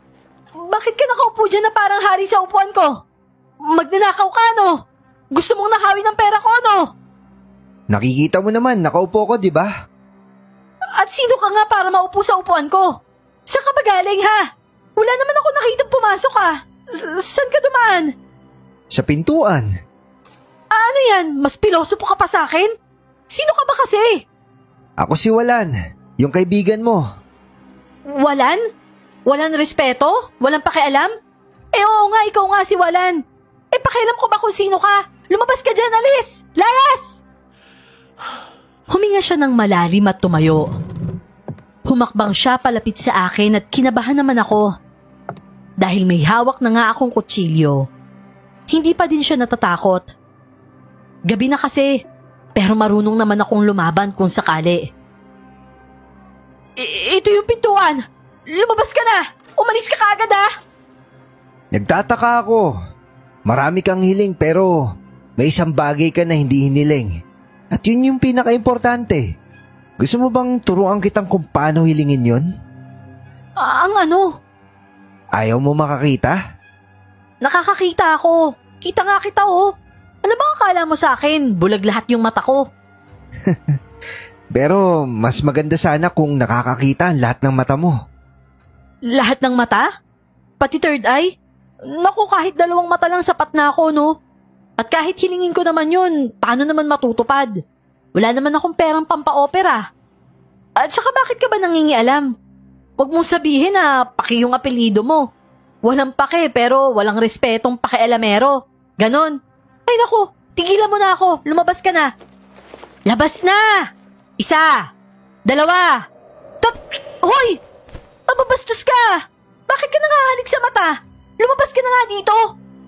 Bakit ka nakaupo dyan na parang hari sa upuan ko? Magnanakaw ka, no? Gusto mong nakawin ng pera ko, no? Nakikita mo naman, nakaupo ko, di ba? At sino ka nga para maupo sa upuan ko? Saan ka ba galing, ha? Wala naman ako nakitang pumasok, ha? Saan ka dumaan? Sa pintuan. Ano yan? Mas pilosopo ka pa sa akin? Sino ka ba kasi? Ako si Walan, yung kaibigan mo. Walan? Walang respeto? Walang pakialam? Oo nga, ikaw nga si Walan. Pakialam ko ba kung sino ka? Lumabas ka dyan, alis! Layas! Huminga siya ng malalim at tumayo. Humakbang siya palapit sa akin at kinabahan naman ako. Dahil may hawak na nga akong kutsilyo. Hindi pa din siya natatakot. Gabi na kasi, pero marunong naman akong lumaban kung sakali. Ito yung pintuan! Lumabas ka na! Umalis ka kaagad ha! Nagtataka ako. Marami kang hiling pero may isang bagay ka na hindi hiniling. At yun yung pinaka-importante. Gusto mo bang turuan kitang kung paano hilingin yun? Ang ano? Ayaw mo makakita? Nakakakita ako. Kita nga kita oh. Ano bang akala mo sa akin? Bulag lahat yung mata ko. Pero mas maganda sana kung nakakakita ang lahat ng mata mo. Lahat ng mata? Pati third eye? Naku, kahit 2 mata lang sapat na ako, no? At kahit hilingin ko naman yun, paano naman matutupad? Wala naman akong perang pampa-opera. At saka bakit ka ba nangingialam? Huwag mong sabihin na paki yung apelido mo. Walang pake pero walang respetong pakialamero. Ganon. Ay naku, tigilan mo na ako. Lumabas ka na. Labas na! 1, 2. Hoy! Mababastos ka! Bakit ka nakahalik sa mata? Lumabas ka na nga dito!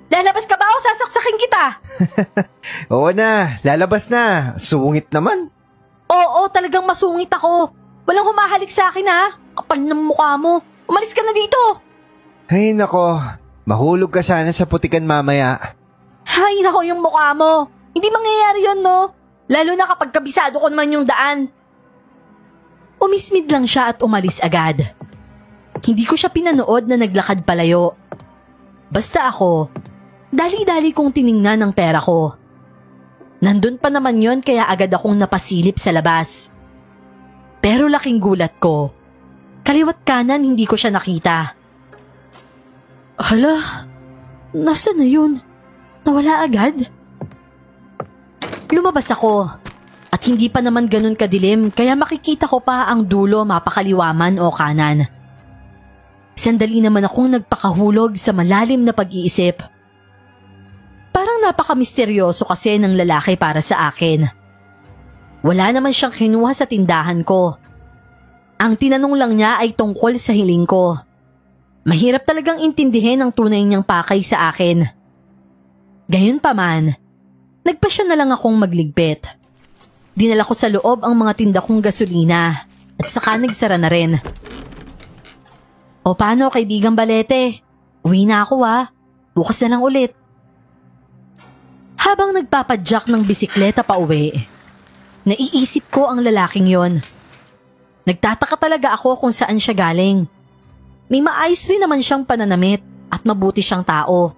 Lalabas ka ba o sasaksakin kita? Oo na, lalabas na. Sungit naman. Oo, talagang masungit ako. Walang humahalik sa akin ha. Kapal ng mukha mo. Umalis ka na dito. Ay nako, mahulog ka sana sa putikan mamaya. Ay nako yung mukha mo. Hindi mangyayari yun no. Lalo na kapag kabisado ko naman yung daan. Umismid lang siya at umalis agad. Hindi ko siya pinanood na naglakad palayo. Basta ako, dali-dali kong tiningnan ang pera ko. Nandun pa naman yon kaya agad akong napasilip sa labas. Pero laking gulat ko. Kaliwat kanan hindi ko siya nakita. Hala, nasa na yun? Nawala agad? Lumabas ako at hindi pa naman ganun kadilim kaya makikita ko pa ang dulo mapakaliwaman o kanan. Sandali naman akong nagpakahulog sa malalim na pag-iisip. Parang napaka-misteryoso kasi ng lalaki para sa akin. Wala naman siyang kinuha sa tindahan ko. Ang tinanong lang niya ay tungkol sa hiling ko. Mahirap talagang intindihin ang tunay niyang pakay sa akin. Gayunpaman, nagpasya na lang akong magligpit. Dinala ko sa loob ang mga tinda kong gasolina at saka nagsara na rin. O paano, kaibigang Balete? Uwi na ako Bukas na lang ulit. Habang nagpapadyak ng bisikleta pa uwi, naiisip ko ang lalaking yon. Nagtataka talaga ako kung saan siya galing. May maayos rin naman siyang pananamit at mabuti siyang tao.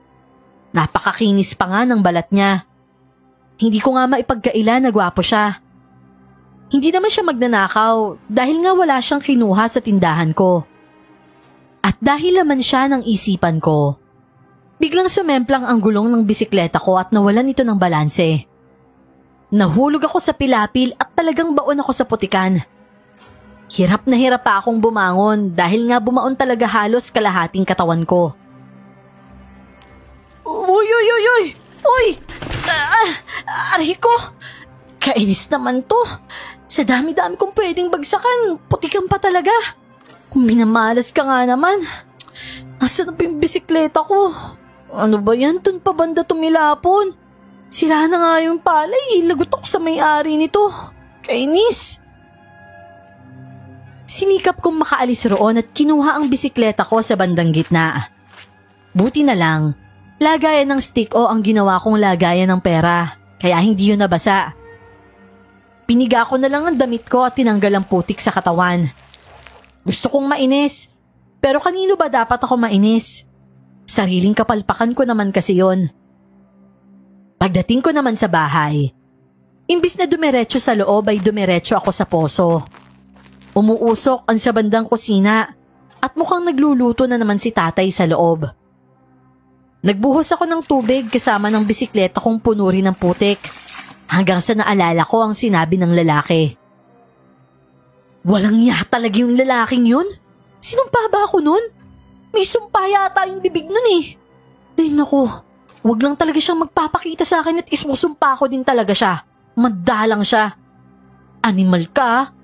Napakakinis pa nga ng balat niya. Hindi ko nga maipagkaila na gwapo siya. Hindi naman siya magnanakaw dahil nga wala siyang kinuha sa tindahan ko. At dahil naman siya ng isipan ko, biglang sumemplang ang gulong ng bisikleta ko at nawalan ito ng balanse. Nahulog ako sa pilapil at talagang baon ako sa putikan. Hirap na hirap pa akong bumangon dahil nga bumaon talaga halos kalahating katawan ko. Uy! Aray ko! Kainis naman to. Sa dami-dami kong pwedeng bagsakan, putikan pa talaga. Kung minamalas ka nga naman. Nasaan na yung bisikleta ko? Ano ba yan? Dun pa banda tumilapon. Sira na nga yung palay. Lagot ako sa may-ari nito. Kainis. Sinikap kong makaalis roon at kinuha ang bisikleta ko sa bandang gitna. Buti na lang, lagayan ng stick o ang ginawa kong lagayan ng pera, kaya hindi yun nabasa. Piniga ko na lang ang damit ko at tinanggal ang putik sa katawan. Gusto kong mainis, pero kanino ba dapat ako mainis? Sariling kapalpakan ko naman kasi yon. Pagdating ko naman sa bahay, imbis na dumiretso sa loob ay dumiretso ako sa poso. Umuusok ang sa bandang kusina at mukhang nagluluto na naman si tatay sa loob. Nagbuhos ako ng tubig kasama ng bisikleta kong puno rin ng putik hanggang sa naalala ko ang sinabi ng lalaki. Walang iya talaga yung lalaking yun? Sinumpa ba ako nun? May sumpa yata yung bibig nun eh. Ay naku, wag lang talaga siyang magpapakita sa akin at isusumpa ko din talaga siya. Madalang siya. Animal ka.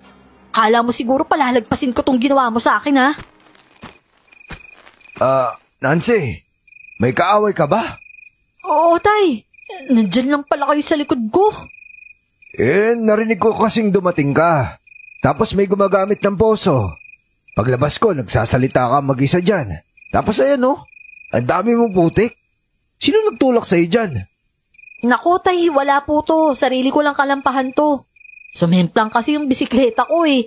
Kala mo siguro palalagpasin ko tong ginawa mo sa akin Nancy, may kaaway ka ba? Oo, tay. Nandyan lang pala kayo sa likod ko. Narinig ko kasing dumating ka. Tapos may gumagamit ng poso. Paglabas ko, nagsasalita ka mag-isa dyan. Tapos ayan ang dami mong putik. Sino nagtulak sa'yo dyan? Naku, tay, wala po to. Sarili ko lang kalampahan to. Sumemplang kasi yung bisikleta ko eh.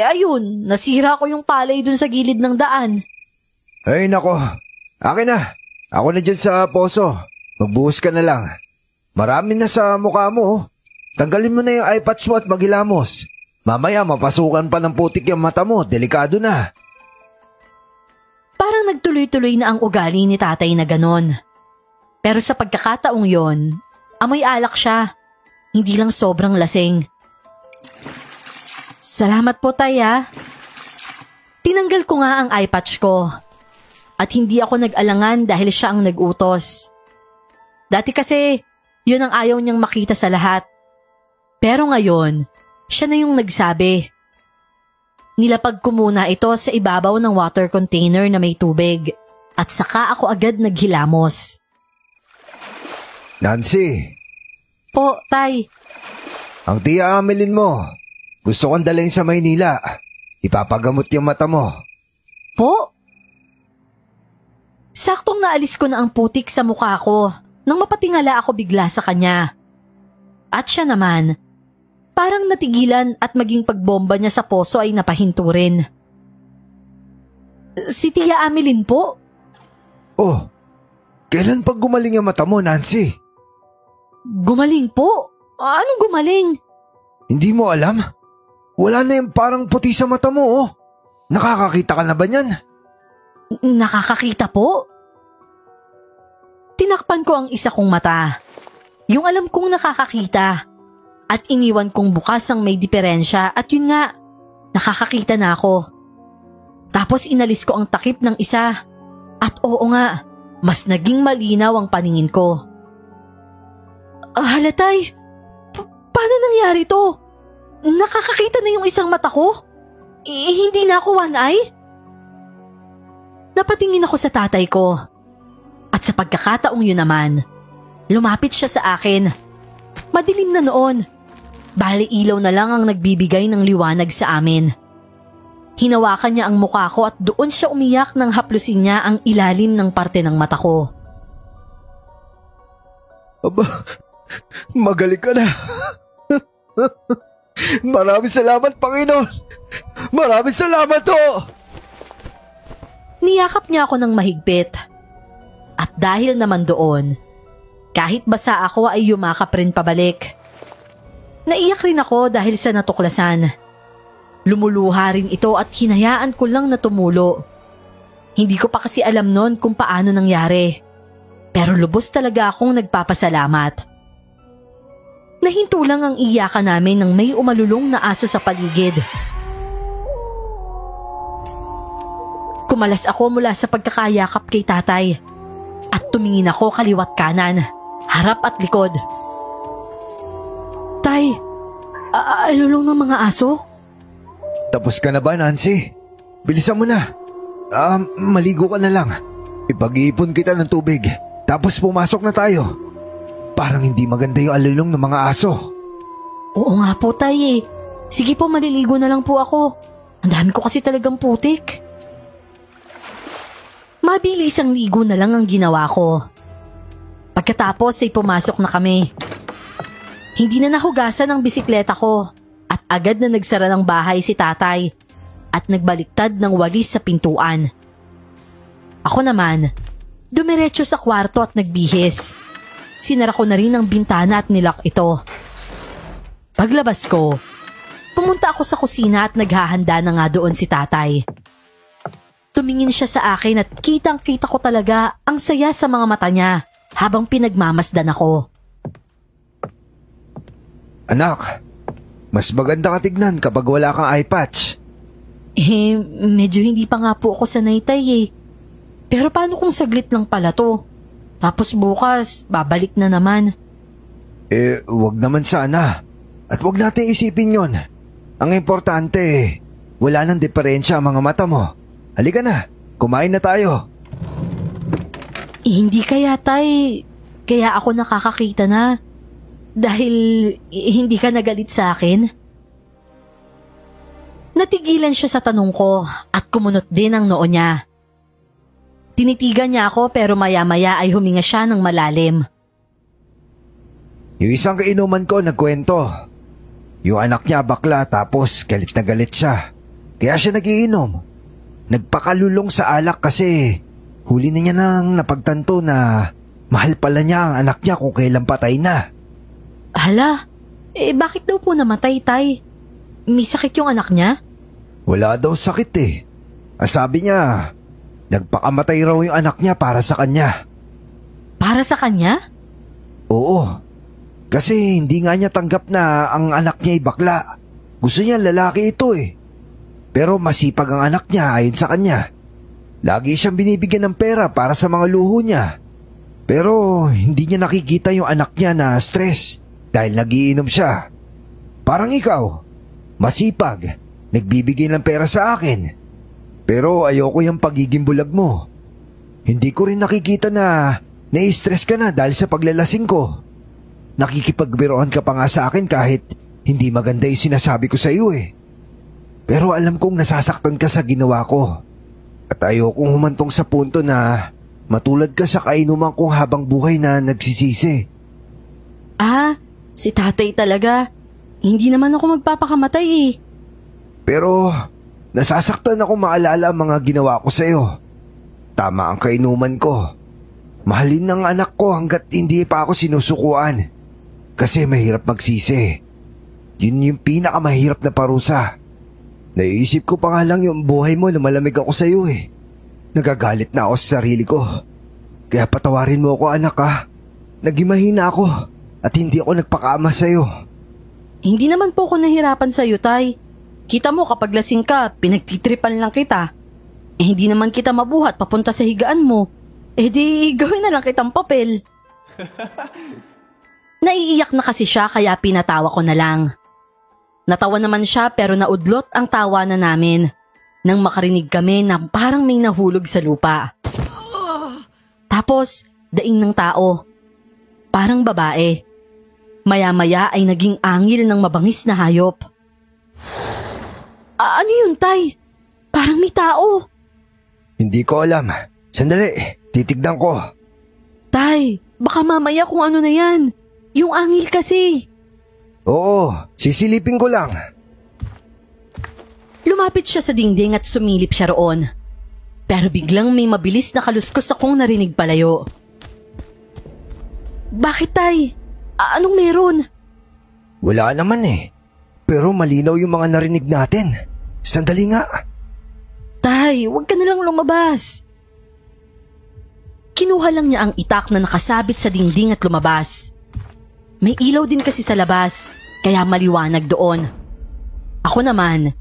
Ayun, nasira ko yung palay dun sa gilid ng daan. Ay nako, akin na. Ako na dyan sa poso. Magbuhos ka na lang. Marami na sa mukha mo. Tanggalin mo na yung eye patch mo at maghilamos. Mamaya mapasukan pa ng putik yung mata mo. Delikado na. Parang nagtuloy-tuloy na ang ugali ni tatay na ganon. Pero sa pagkakataong yon, amoy alak siya. Hindi lang sobrang lasing. Salamat po, tay. Tinanggal ko nga ang eye patch ko. At hindi ako nag-alangan dahil siya ang nag-utos. Dati kasi, yun ang ayaw niyang makita sa lahat. Pero ngayon, siya na yung nagsabi. Nilapag ko muna ito sa ibabaw ng water container na may tubig. At saka ako agad naghilamos. Nancy. Po, tay. Ang tiya Amelin mo. Gusto kong dalhin sa Maynila. Ipapagamot yung mata mo. Po? Saktong naalis ko na ang putik sa mukha ko nang mapatingala ako bigla sa kanya. At siya naman, parang natigilan at maging pagbomba niya sa poso ay napahinto rin. Si Tia Amelin po? Oh, kailan pag gumaling ang mata mo, Nancy? Gumaling po? Anong gumaling? Hindi mo alam? Wala na yung parang puti sa mata mo, Nakakakita ka na ba niyan? Nakakakita po? Tinakpan ko ang isa kong mata. Yung alam kong nakakakita. At iniwan kong bukas ang may diferensya at yun nga, nakakakita na ako. Tapos inalis ko ang takip ng isa. At oo nga, mas naging malinaw ang paningin ko. Halatay, paano nangyari to? Nakakakita na yung isang mata ko? Hindi na ako one eye? Napatingin ako sa tatay ko. At sa pagkakataong yun naman, lumapit siya sa akin. Madilim na noon. Bali ilaw na lang ang nagbibigay ng liwanag sa amin. Hinawakan niya ang mukha ko at doon siya umiyak nang haplusin niya ang ilalim ng parte ng mata ko. Aba, magaling ka na. Maraming salamat, Panginoon. Maraming salamat ho. Niyakap niya ako ng mahigpit. At dahil naman doon, kahit basa ako ay yumakap rin pabalik. Naiyak rin ako dahil sa natuklasan. Lumuluha rin ito at hinayaan ko lang na tumulo. Hindi ko pa kasi alam noon kung paano nangyari. Pero lubos talaga akong nagpapasalamat. Nahinto lang ang iyakan namin nang may umalulong na aso sa paligid. Kumalas ako mula sa pagkakayakap kay tatay at tumingin ako kaliwat kanan, harap at likod. Tay, alulong ng mga aso? Tapos ka na ba, Nancy? Bilisan mo na. Maligo ka na lang. Ipag-iipon kita ng tubig. Tapos pumasok na tayo. Parang hindi maganda yung alulong ng mga aso. Oo nga po, tay. Sige po, maliligo na lang po ako. Ang dami ko kasi talagang putik. Mabilis ang ligo na lang ang ginawa ko. Pagkatapos ay pumasok na kami. Hindi na nahugasan ang bisikleta ko at agad na nagsara ng bahay si tatay at nagbaliktad ng walis sa pintuan. Ako naman, dumiretso sa kwarto at nagbihis. Sinara ko na rin ang bintana at nilak ito. Paglabas ko, pumunta ako sa kusina at naghahanda na nga doon si tatay. Tumingin siya sa akin at kitang-kita ko talaga ang saya sa mga mata niya habang pinagmamasdan ako. Anak, mas maganda ka tignan kapag wala kang eye patch. Medyo hindi pa nga po ako sanay, tay. Pero paano kung saglit lang pala to? Tapos bukas, babalik na naman. Wag naman sana. At wag natin isipin yon. Ang importante, wala nang diferensya ang mga mata mo. Halika na, kumain na tayo. Hindi kaya, tay. Kaya ako nakakakita na. Dahil hindi ka nagalit sa akin? Natigilan siya sa tanong ko at kumunot din ang noo niya. Tinitigan niya ako pero maya-maya ay huminga siya ng malalim. Yung isang kainuman ko nagkwento. Yung anak niya bakla tapos galit na galit siya. Kaya siya nagiinom. Nagpakalulong sa alak kasi huli na niya nang napagtanto na mahal pala niya ang anak niya kung kailan patay na. Hala, bakit daw po namatay, tay? May sakit yung anak niya? Wala daw sakit eh. Sabi niya, nagpakamatay raw yung anak niya para sa kanya. Para sa kanya? Oo. Kasi hindi nga niya tanggap na ang anak niya ay bakla. Gusto niya lalaki ito eh. Pero masipag ang anak niya ayon sa kanya. Lagi siyang binibigyan ng pera para sa mga luho niya. Pero hindi niya nakikita yung anak niya na stress dahil nagiinom siya. Parang ikaw, masipag, nagbibigay ng pera sa akin. Pero ayoko yung pagiging bulag mo. Hindi ko rin nakikita na nai-stress ka na dahil sa paglalasing ko. Nakikipagbiroan ka pa nga sa akin kahit hindi maganda yung sinasabi ko sa iyo eh. Pero alam kong nasasaktan ka sa ginawa ko. At ayokong humantong sa punto na matulad ka sa kainuman kong habang buhay na nagsisisi. Si tatay talaga. Hindi naman ako magpapakamatay eh. Pero nasasaktan ako maalala ang mga ginawa ko sa iyo. Tama ang kainuman ko. Mahalin ng anak ko hanggat hindi pa ako sinusukuan. Kasi mahirap magsisi. Yun yung pinakamahirap na parusa. Naisip ko pa nga lang yung buhay mo na malamig ako sa iyo eh. Nagagalit na ako sa sarili ko. Kaya patawarin mo ako anak ha. Nagimahina ako at hindi ako nagpakaama sa iyo. Hindi naman po ako nahirapan sa iyo, tay. Kita mo kapag lasing ka, pinagtitripan lang kita. Hindi naman kita mabuhat papunta sa higaan mo. Di gawin na lang kitang papel. Naiiyak na kasi siya kaya pinatawa ko na lang. Natawa naman siya pero naudlot ang tawa na namin. nang makarinig kami na parang may nahulog sa lupa. Tapos, daing ng tao. Parang babae. Maya-maya ay naging angil ng mabangis na hayop. Ano yun, Tay? Parang may tao. Hindi ko alam. Sandali, titignan ko. Tay, baka mamaya kung ano na yan. Yung angil kasi. Oo, sisilipin ko lang. Lumapit siya sa dingding at sumilip siya roon. Pero biglang may mabilis na kaluskos akong narinig palayo. Bakit, Tay? Anong meron? Wala naman eh. Pero malinaw yung mga narinig natin. Sandali nga. Tay, huwag ka nalang lumabas. Kinuha lang niya ang itak na nakasabit sa dingding at lumabas. May ilaw din kasi sa labas, kaya maliwanag doon. Ako naman,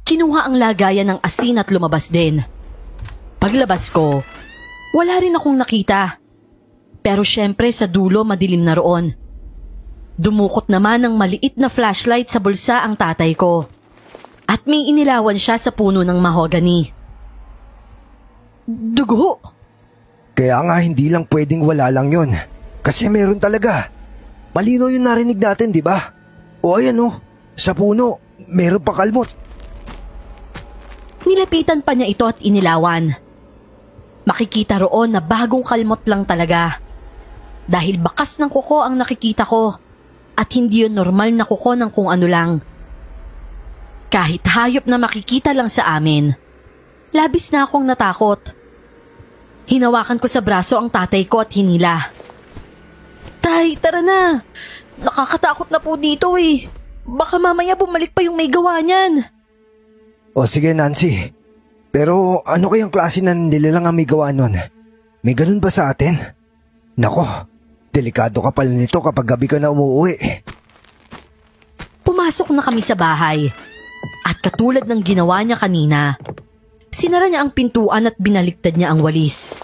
kinuha ang lagayan ng asin at lumabas din. Paglabas ko, wala rin akong nakita. Pero syempre sa dulo madilim na roon. Dumukot naman ng maliit na flashlight sa bulsa ang tatay ko. At may inilawan siya sa puno ng mahogany. Dugo! Kaya nga hindi lang pwedeng wala lang yun. Kasi meron talaga. Malino yung narinig natin, di ba? O ayan o, sa puno, meron pa kalmot. Nilapitan pa niya ito at inilawan. Makikita roon na bagong kalmot lang talaga. Dahil bakas ng kuko ang nakikita ko. At hindi yun normal na kuko ng kung ano lang. Kahit hayop na makikita lang sa amin, labis na akong natakot. Hinawakan ko sa braso ang tatay ko at hinila. Tay, tara na. Nakakatakot na po dito eh. Baka mamaya bumalik pa yung may gawa niyan. O sige Nancy, pero ano kayang klase na nilalang ang may gawa nun? May ganun ba sa atin? Nako, delikado ka pala nito kapag gabi ka na umuwi. Pumasok na kami sa bahay. At katulad ng ginawa niya kanina, sinara niya ang pintuan at binaliktad niya ang walis.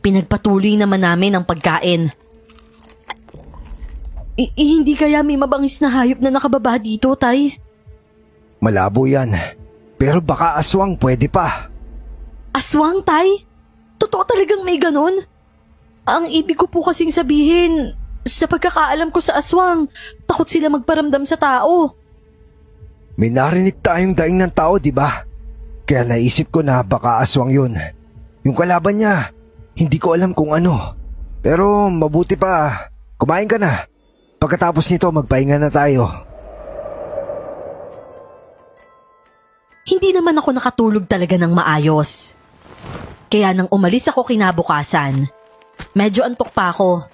Pinagpatuloy naman namin ang pagkain. Hindi kaya may mabangis na hayop na nakababa dito, Tay? Malabo yan. Pero baka aswang pwede pa. Aswang, Tay? Totoo talagang may ganun? Ang ibig ko po kasing sabihin, sa pagkakaalam ko sa aswang, takot sila magparamdam sa tao. May narinig tayong daing ng tao, di ba? Kaya naisip ko na baka aswang yun. Yung kalaban niya, hindi ko alam kung ano. Pero mabuti pa, kumain ka na. Pagkatapos nito, magpahinga na tayo. Hindi naman ako nakatulog talaga ng maayos. Kaya nang umalis ako kinabukasan, medyo antok pa ako.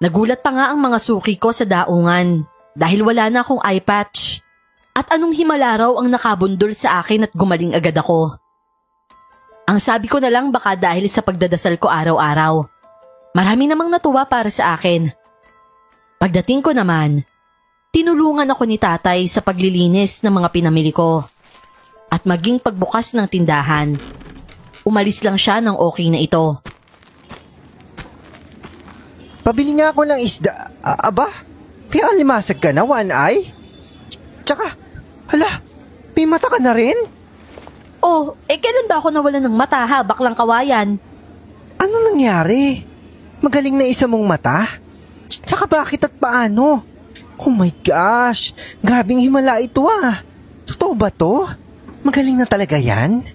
Nagulat pa nga ang mga suki ko sa daungan dahil wala na akong eye patch. At anong himala raw ang nakabundol sa akin at gumaling agad ako. Ang sabi ko na lang baka dahil sa pagdadasal ko araw-araw. Marami namang natuwa para sa akin. Pagdating ko naman, tinulungan ako ni tatay sa paglilinis ng mga pinamili ko. At maging pagbukas ng tindahan, umalis lang siya ng okay na ito. Pabili nga ako ng isda. Aba, kaya alimasag ka na, one eye? Tsaka, hala, may mata ka na rin? Oh, kailan ba ako nawala ng mata ha, baklang kawayan? Ano nangyari? Magaling na isa mong mata? Tsaka bakit at paano? Oh my gosh, grabing himala ito ah. Totoo ba to? Magaling na talaga yan?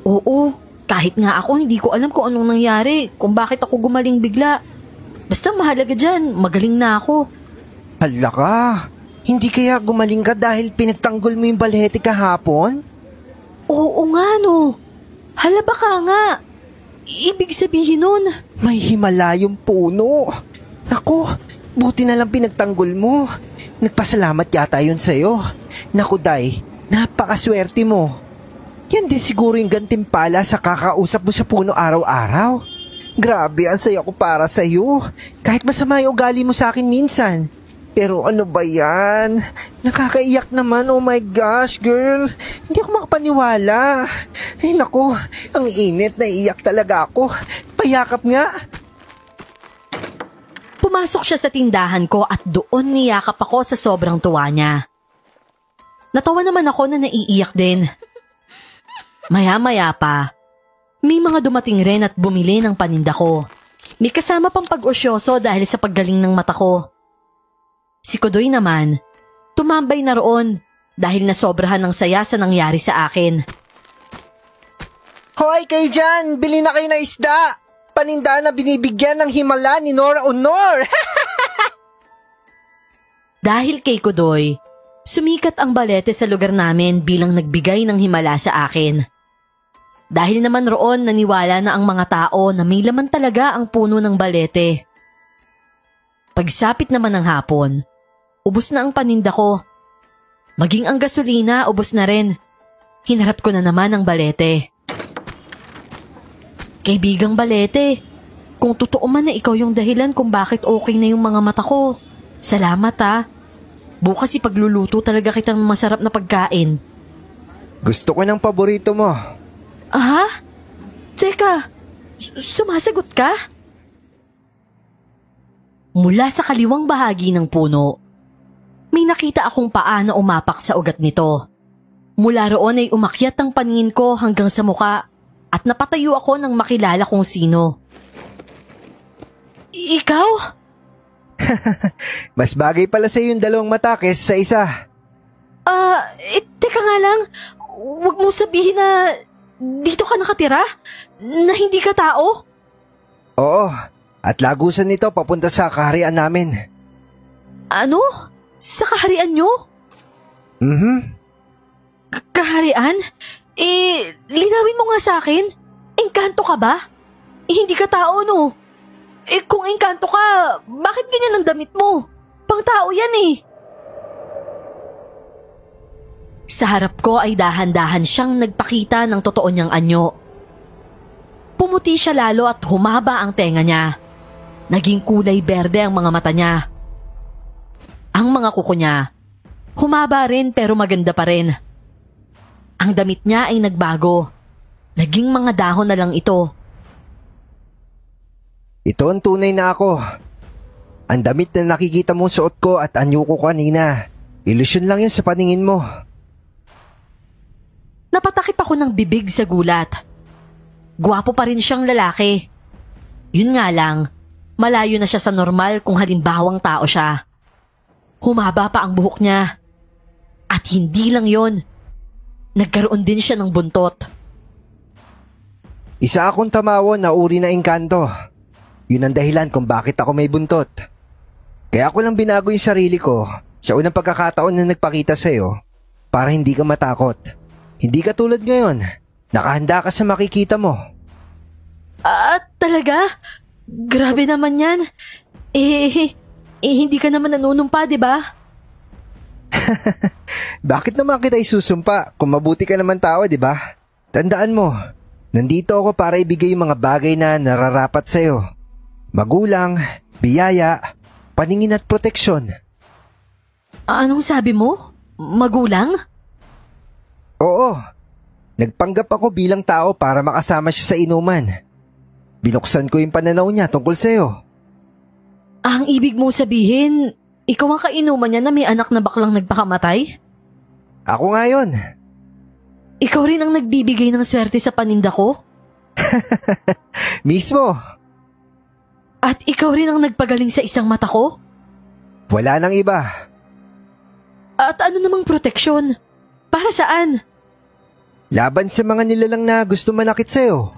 Oo, kahit nga ako hindi ko alam kung anong nangyari, kung bakit ako gumaling bigla. Basta mahalaga dyan, magaling na ako. Hala ka, hindi kaya gumaling ka dahil pinagtanggol mo yung balete kahapon? Oo nga no, hala baka nga. Ibig sabihin nun, may himala yung puno. Naku, buti na lang pinagtanggol mo. Nagpasalamat yata yun sa'yo. Naku Day, napakaswerte mo. Yan din siguro yung gantimpala sa kakausap mo sa puno araw-araw. Grabe, ang saya ko para sa'yo. Kahit masama yung ugali mo sa akin minsan. Pero ano ba yan? Nakakaiyak naman, oh my gosh, girl. Hindi ako makapaniwala. Ay naku, ang init, naiiyak talaga ako. Payakap nga. Pumasok siya sa tindahan ko at doon niyakap ako sa sobrang tuwa niya. Natawa naman ako na naiiyak din. Maya-maya pa, may mga dumating rin at bumili ng paninda ko. May kasama pang pag-osyoso dahil sa paggaling ng mata ko. Si Kudoy naman, tumambay na roon dahil nasobrahan ng saya sa nangyari sa akin. Hoy kayo dyan! Bili na kayo na isda! Paninda na binibigyan ng himala ni Nora Honor! Dahil kay Kudoy, sumikat ang balete sa lugar namin bilang nagbigay ng himala sa akin. Dahil naman roon naniwala na ang mga tao na may laman talaga ang puno ng balete. Pagsapit naman ng hapon, ubos na ang paninda ko. Maging ang gasolina, ubos na rin. Hinarap ko na naman ang balete. Kaibigang balete, kung totoo man na ikaw yung dahilan kung bakit okay na yung mga mata ko, salamat ha. Bukas ipagluluto talaga kitang masarap na pagkain. Gusto ko ng paborito mo. Aha? Teka, sumasagot ka? Mula sa kaliwang bahagi ng puno, may nakita akong paa na umapak sa ugat nito. Mula roon ay umakyat ang paningin ko hanggang sa muka at napatayo ako nang makilala kung sino. Ikaw? Mas bagay pala sa yung dalawang mata kesa sa isa. Teka nga lang, huwag mong sabihin na dito ka nakatira? Na hindi ka tao? Oo, at lagusan nito papunta sa kaharian namin. Ano? Sa kaharian nyo? Kaharian? Linawin mo nga sa akin. Engkanto ka ba? Hindi ka tao, no? Kung engkanto ka, bakit ganyan ang damit mo? Pang tao yan eh. Sa harap ko ay dahan-dahan siyang nagpakita ng totoo niyang anyo. Pumuti siya lalo at humaba ang tenga niya. Naging kulay berde ang mga mata niya. Ang mga kuko niya, humaba rin pero maganda pa rin. Ang damit niya ay nagbago. Naging mga dahon na lang ito. Ito ang tunay na ako. Ang damit na nakikita mong suot ko at anyo ko kanina, ilusyon lang yan sa paningin mo. Napatakip ako ng bibig sa gulat. Gwapo pa rin siyang lalaki. Yun nga lang, malayo na siya sa normal kung halimbawang tao siya. Humaba pa ang buhok niya. At hindi lang yon, nagkaroon din siya ng buntot. Isa akong tamawan na uri na engkanto. Yun ang dahilan kung bakit ako may buntot. Kaya ako lang binago yung sarili ko sa unang pagkakataon na nagpakita sa'yo para hindi ka matakot. Hindi ka tulad ngayon. Nakahanda ka sa makikita mo. Talaga? Grabe naman yan. Hindi ka naman nanunumpa, di ba? Bakit naman kita isusumpa kung mabuti ka naman tao, di ba? Tandaan mo, nandito ako para ibigay yung mga bagay na nararapat sa'yo. Magulang, biyaya, paningin at proteksyon. Anong sabi mo? Magulang? Oo, nagpanggap ako bilang tao para makasama siya sa inuman. Binuksan ko yung pananaw niya tungkol sa'yo. Ang ibig mo sabihin, ikaw ang kainuman niya na may anak na baklang nagpakamatay? Ako nga yun. Ikaw rin ang nagbibigay ng swerte sa paninda ko? Mismo. At ikaw rin ang nagpagaling sa isang mata ko? Wala nang iba. At ano namang proteksyon? Para saan? Laban sa mga nilalang na gusto manakit sa'yo.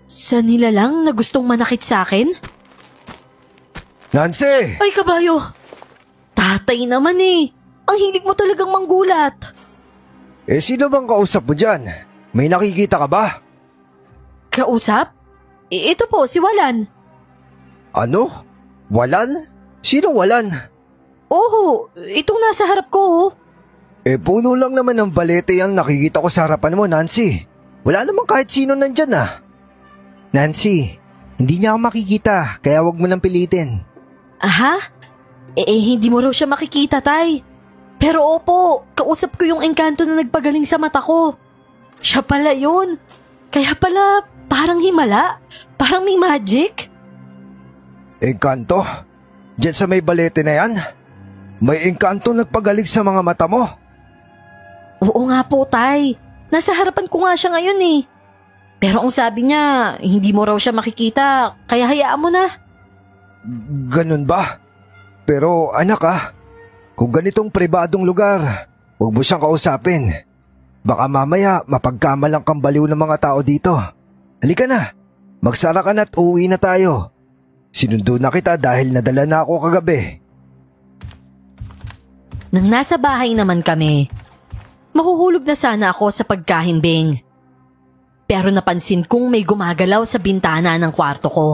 Sa nilalang na gustong manakit sa akin? Nancy! Ay, kabayo! Tatay naman eh! Ang hilig mo talagang manggulat! Sino bang kausap mo dyan? May nakikita ka ba? Kausap? Ito po, si Walan. Ano? Walan? Sino Walan? Oo, itong nasa harap ko oh. Puno lang naman ng balete ang nakikita ko sa harapan mo, Nancy. Wala namang kahit sino nandyan ah. Nancy, hindi niya ako makikita, kaya wag mo nang pilitin. Aha? Hindi mo raw siya makikita, tay. Pero opo, kausap ko yung engkanto na nagpagaling sa mata ko. Siya pala yun. Kaya pala parang himala, parang may magic. Engkanto? Diyan sa may balete na yan? May engkanto nagpagaling sa mga mata mo? Oo nga po, tay. Nasa harapan ko nga siya ngayon eh. Pero ang sabi niya, hindi mo raw siya makikita, kaya hayaan mo na. Ganun ba? Pero anak kung ganitong pribadong lugar, huwag mo siyang kausapin. Baka mamaya mapagkamalang kang baliw ng mga tao dito. Halika na, magsara ka na at uuwi na tayo. Sinundo na kita dahil nadala na ako kagabi. Nang nasa bahay naman kami, mahuhulog na sana ako sa pagkahimbing. Pero napansin kong may gumagalaw sa bintana ng kwarto ko.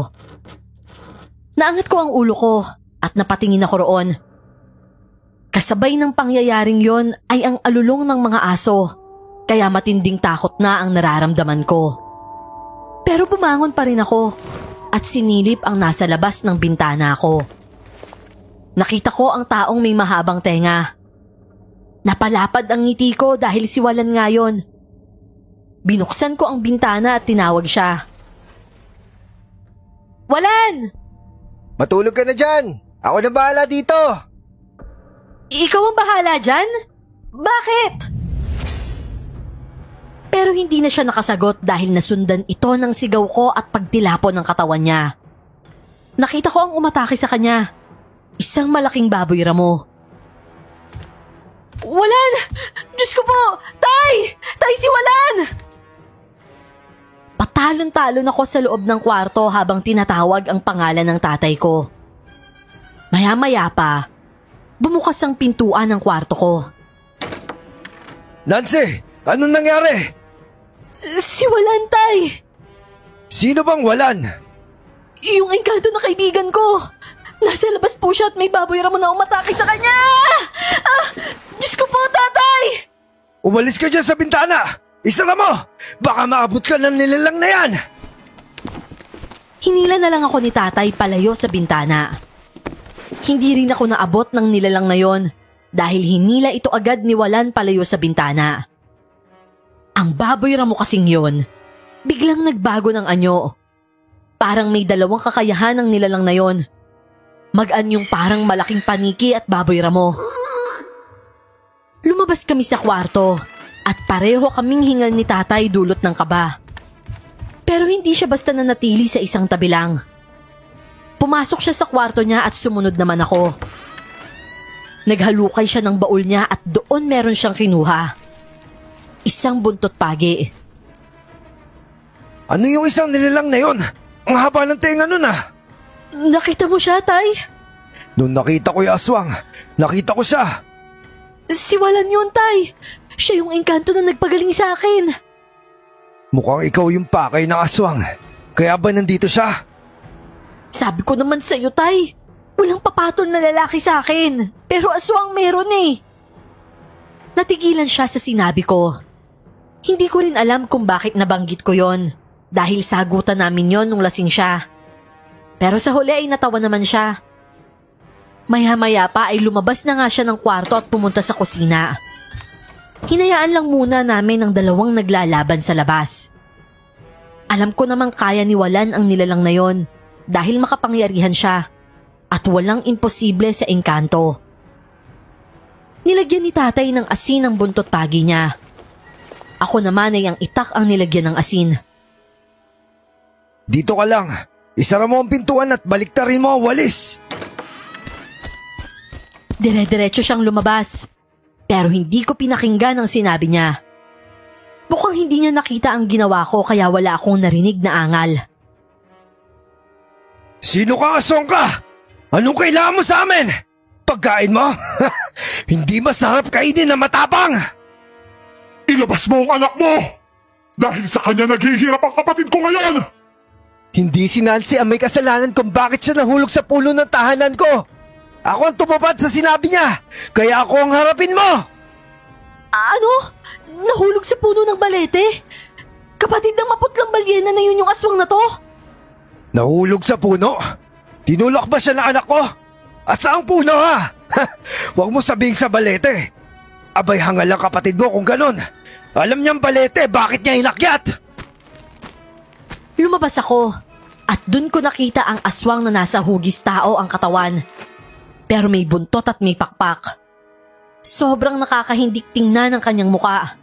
Naangat ko ang ulo ko at napatingin ako roon. Kasabay ng pangyayaring yon ay ang alulong ng mga aso, kaya matinding takot na ang nararamdaman ko. Pero bumangon pa rin ako at sinilip ang nasa labas ng bintana ko. Nakita ko ang taong may mahabang tenga. Napalapad ang ngiti ko dahil si Walan nga yon. Binuksan ko ang bintana at tinawag siya. Walan! Matulog ka na dyan! Ako na bahala dito! Ikaw ang bahala dyan? Bakit? Pero hindi na siya nakasagot dahil nasundan ito ng sigaw ko at pagtilapon ng katawan niya. Nakita ko ang umatake sa kanya. Isang malaking baboy ramo. Walan! Diyos ko po! Tay! Tay, si Walan! Patalon-talon ako sa loob ng kwarto habang tinatawag ang pangalan ng tatay ko. Maya-maya pa, bumukas ang pintuan ng kwarto ko. Nancy! Anong nangyari? Si Walan, Tay! Sino bang Walan? Yung engkanto na kaibigan ko. Nasa labas po siya at may baboy ramo na umatake sa kanya! Diyos ko po, tatay! Umalis ka dyan sa bintana! Isara mo! Baka maabot ka ng nilalang na yan! Hinila na lang ako ni tatay palayo sa bintana. Hindi rin ako naabot ng nilalang na yon dahil hinila ito agad ni Walan palayo sa bintana. Ang baboy ramo kasing yon, biglang nagbago ng anyo. Parang may dalawang kakayahan ng nilalang na yon. Mag-anyong parang malaking paniki at baboy ramo. Lumabas kami sa kwarto at pareho kaming hingal ni tatay dulot ng kaba. Pero hindi siya basta nanatili sa isang tabi lang. Pumasok siya sa kwarto niya at sumunod naman ako. Naghalukay siya ng baul niya at doon meron siyang kinuha. Isang buntot pagi. Ano yung isang nilalang na yon? Ang haba ng tenga nun Nakita mo siya, tay? Nung nakita ko yung aswang, nakita ko siya. Si Walan yun, tay. Siya yung engkanto na nagpagaling sa akin. Mukhang ikaw yung pakay ng aswang. Kaya ba nandito siya? Sabi ko naman sa'yo, tay. Walang papatol na lalaki sa akin. Pero aswang meron eh. Natigilan siya sa sinabi ko. Hindi ko rin alam kung bakit nabanggit ko yon. Dahil sagutan namin yon nung lasing siya. Pero sa huli ay natawa naman siya. Maya-maya pa ay lumabas na nga siya ng kwarto at pumunta sa kusina. Hinayaan lang muna namin ang dalawang naglalaban sa labas. Alam ko namang kaya ni Walan ang nilalang na yon dahil makapangyarihan siya at walang imposible sa engkanto. Nilagyan ni tatay ng asin ang buntot pagi niya. Ako naman ay ang itak ang nilagyan ng asin. Dito ka lang. Isara mo ang pintuan at baliktarin mo ang walis. Dire-diretso siyang lumabas. Pero hindi ko pinakinggan ang sinabi niya. Mukhang hindi niya nakita ang ginawa ko kaya wala akong narinig na angal. Sino ka, asong ka? Anong kailangan mo sa amin? Pagkain mo? Hindi masarap kainin na matapang! Ilabas mo ang anak mo! Dahil sa kanya naghihirap ang kapatid ko ngayon! Hindi si Nancy ang may kasalanan kung bakit siya nahulog sa puno ng tahanan ko. Ako ang tumupad sa sinabi niya, kaya ako ang harapin mo! Ano? Nahulog sa puno ng balete? Kapatid ng maputlang balyena na yun yung aswang na to? Nahulog sa puno? Tinulak ba siya ng anak ko? At saang puno Huwag mo sabihing sa balete. Abay hangal ang kapatid mo kung ganon. Alam niyang balete, bakit niya inakyat? Lumabas ako at dun ko nakita ang aswang na nasa hugis tao ang katawan. Pero may buntot at may pakpak. Sobrang nakakahindik tingnan ang kanyang muka.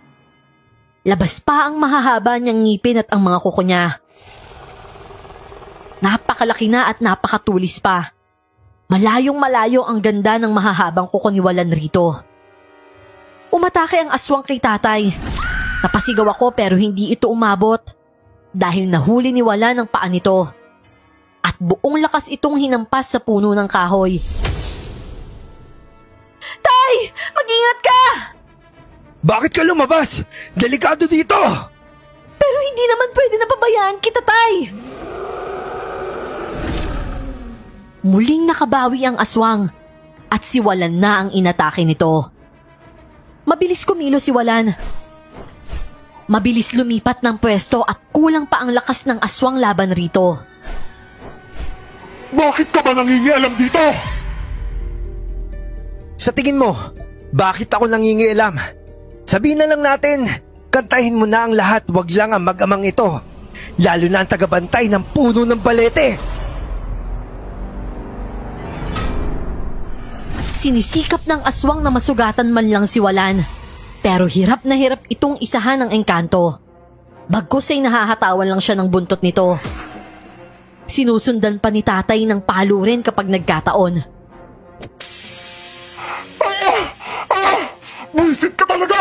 Labas pa ang mahahaba niyang ngipin at ang mga kuko niya. Napakalaki na at napakatulis pa. Malayong malayo ang ganda ng mahahabang kuko ni Walan rito. Umatake ang aswang kay tatay. Napasigaw ako pero hindi ito umabot dahil nahuli ni Walan ang paa nito. At buong lakas itong hinampas sa puno ng kahoy. Tay! Mag-ingat ka! Bakit ka lumabas? Delikado dito! Pero hindi naman pwede na pabayaan kita, Tay! Muling nakabawi ang aswang at si Walan na ang inatake nito. Mabilis kumilo si Walan. Mabilis lumipat ng pwesto at kulang pa ang lakas ng aswang laban rito. Bakit ka ba nangingialam dito? Sa tingin mo, bakit ako nangingialam? Sabihin na lang natin, kantahin mo na ang lahat, wag lang ang mag-amang ito. Lalo na ang tagabantay ng puno ng balete. Sinisikap ng aswang na masugatan man lang si Walan. Pero hirap na hirap itong isahan ng engkanto. Bagkus ay nahahatawan lang siya ng buntot nito. Sinusundan pa ni tatay ng palo rin kapag nagkataon. Buisit ka talaga!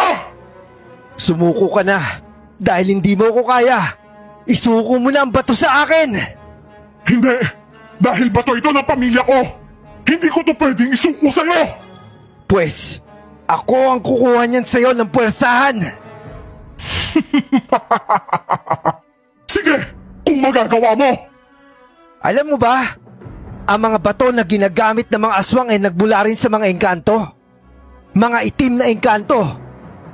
Sumuko ka na. Dahil hindi mo ko kaya. Isuko mo na ang bato sa akin. Hindi! Dahil bato ito ng pamilya ko! Hindi ko to pwedeng isuko sa'yo! Pwes, ako ang kukuha niyan sa'yo ng puwersahan. Sige, kung magagawa mo! Alam mo ba, ang mga bato na ginagamit ng mga aswang ay nagmula rin sa mga engkanto. Mga itim na engkanto.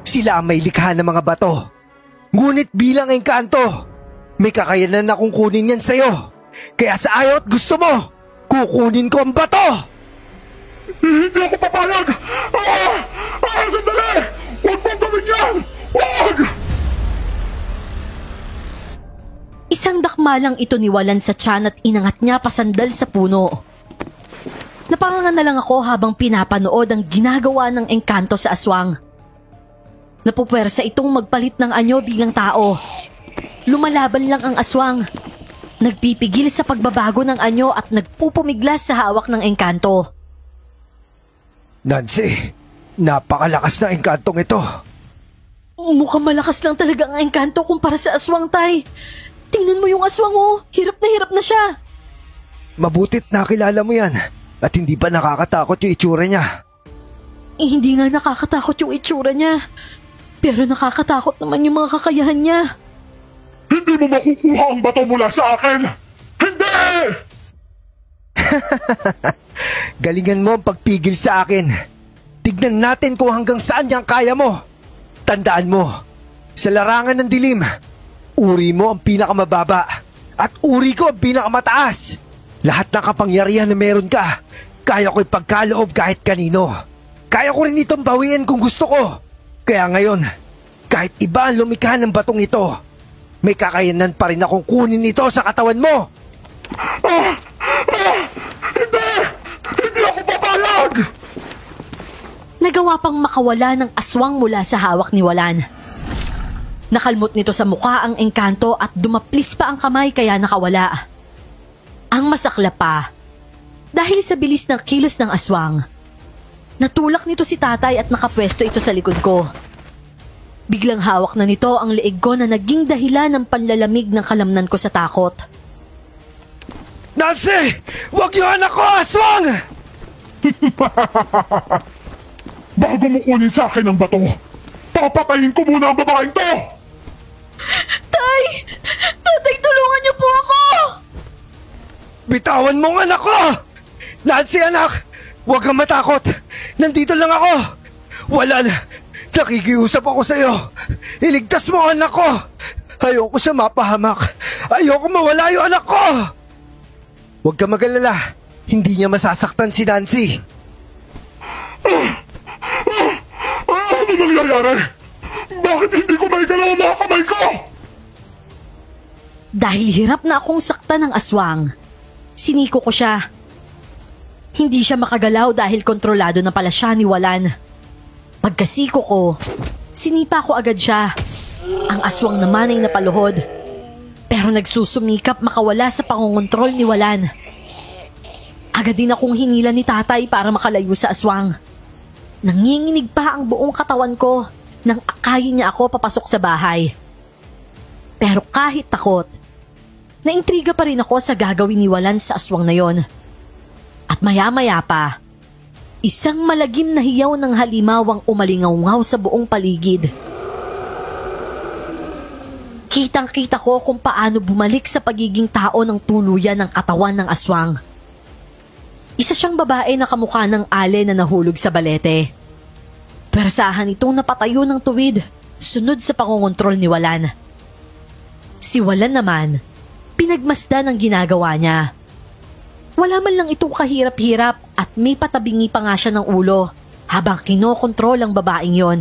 Sila ang may likha ng mga bato. Ngunit bilang engkanto, may kakayanan akong kunin yan sa'yo. Kaya sa ayaw at gusto mo, kukunin ko ang bato! Hindi ako papayag! Sandali! Huwag mong gawin yan! Huwag! Isang dakmalang ito ni Walan sa tiyan at inangat niya pasandal sa puno. Napangangan na lang ako habang pinapanood ang ginagawa ng engkanto sa aswang. Napupwersa itong magpalit ng anyo bilang tao. Lumalaban lang ang aswang. Nagpipigil sa pagbabago ng anyo at nagpupumiglas sa hawak ng engkanto. Nancy, napakalakas na engkantong ito. Mukhang malakas lang talaga ang engkanto kumpara sa aswang, Tay. Tingnan mo yung aswang, oh. Hirap na siya. Mabutit nakilala mo yan at hindi pa nakakatakot yung itsura niya. Hindi nga nakakatakot yung itsura niya. Pero nakakatakot naman yung mga kakayahan niya. Hindi mo makukuha ang bato mula sa akin! Hindi! Galingan mo ang pagpigil sa akin. Tignan natin kung hanggang saan niyang kaya mo. Tandaan mo, sa larangan ng dilim, uri mo ang pinakamababa at uri ko ang pinakamataas. Lahat ng kapangyarihan na meron ka, kaya ko'y pagkaloob kahit kanino. Kaya ko rin itong bawiin kung gusto ko. Kaya ngayon, kahit iba ang lumikha ng batong ito, may kakayanan pa rin akong kunin ito sa katawan mo. Hindi! Hindi ako papayag! Nagawa pang makawala ng aswang mula sa hawak ni Walan. Nakalmot nito sa mukha ang engkanto at dumaplis pa ang kamay kaya nakawala. Ang masakla pa, dahil sa bilis ng kilos ng aswang, natulak nito si tatay at nakapwesto ito sa likod ko. Biglang hawak na nito ang leeg ko na naging dahilan ng panlalamig ng kalamnan ko sa takot. Nancy! Huwag yung anak ko, aswang! Bago mo kunin sa akin ang bato, papatayin ko muna ang babaeng to! Tay! Tatay, tulungan niyo po ako! Bitawan mo ang anak ko! Nancy, anak! Huwag kang matakot! Nandito lang ako! Walan! Nakikiusap ako sa'yo! Iligtas mo ang anak ko! Ayoko siya mapahamak! Ayoko mawala yung anak ko! Huwag ka mag-alala. Hindi niya masasaktan si Nancy. Ano nangyayari? Bakit hindi ko maigalaw ang mga kamay ko? Dahil hirap na akong saktan ng aswang, siniko ko siya. Hindi siya makagalaw dahil kontrolado na pala siya ni Walan. Pagkasiko ko, sinipa ko agad siya. Ang aswang naman ay napaluhod. Pero nagsusumikap makawala sa pangongontrol ni Walan. Agad din akong hinila ni tatay para makalayo sa aswang. Nanginginig pa ang buong katawan ko nang akayin niya ako papasok sa bahay. Pero kahit takot, naintriga pa rin ako sa gagawin ni Walan sa aswang na yon. At maya-maya pa, isang malagim na hiyaw ng halimaw ang umalingaw-ngaw sa buong paligid. Kitang-kita ko kung paano bumalik sa pagiging tao ng tuluyan ng katawan ng aswang. Isa siyang babae na kamukha ng ale na nahulog sa balete. Persahan itong napatayo ng tuwid, sunod sa pangongontrol ni Walan. Si Walan naman, pinagmasdan ang ginagawa niya. Wala man lang itong kahirap-hirap at may patabingi pa nga siya ng ulo habang kinokontrol ang babaeng yon.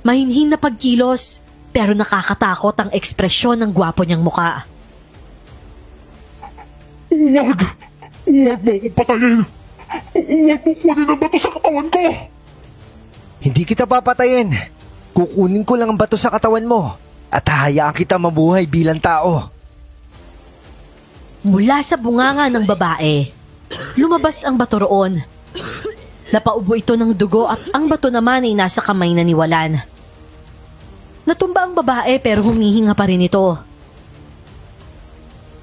Mahinhin na pagkilos pero nakakatakot ang ekspresyon ng gwapo niyang muka. Huwag! Huwag mo akong patayin! Huwag mo kunin ang bato sa katawan ko! Hindi kita papatayin. Kukunin ko lang ang bato sa katawan mo at hahayaan kita mabuhay bilang tao. Mula sa bunganga ng babae, lumabas ang bato roon. Napaubo ito ng dugo at ang bato naman ay nasa kamay na ni Walan. Natumba ang babae pero humihinga pa rin ito.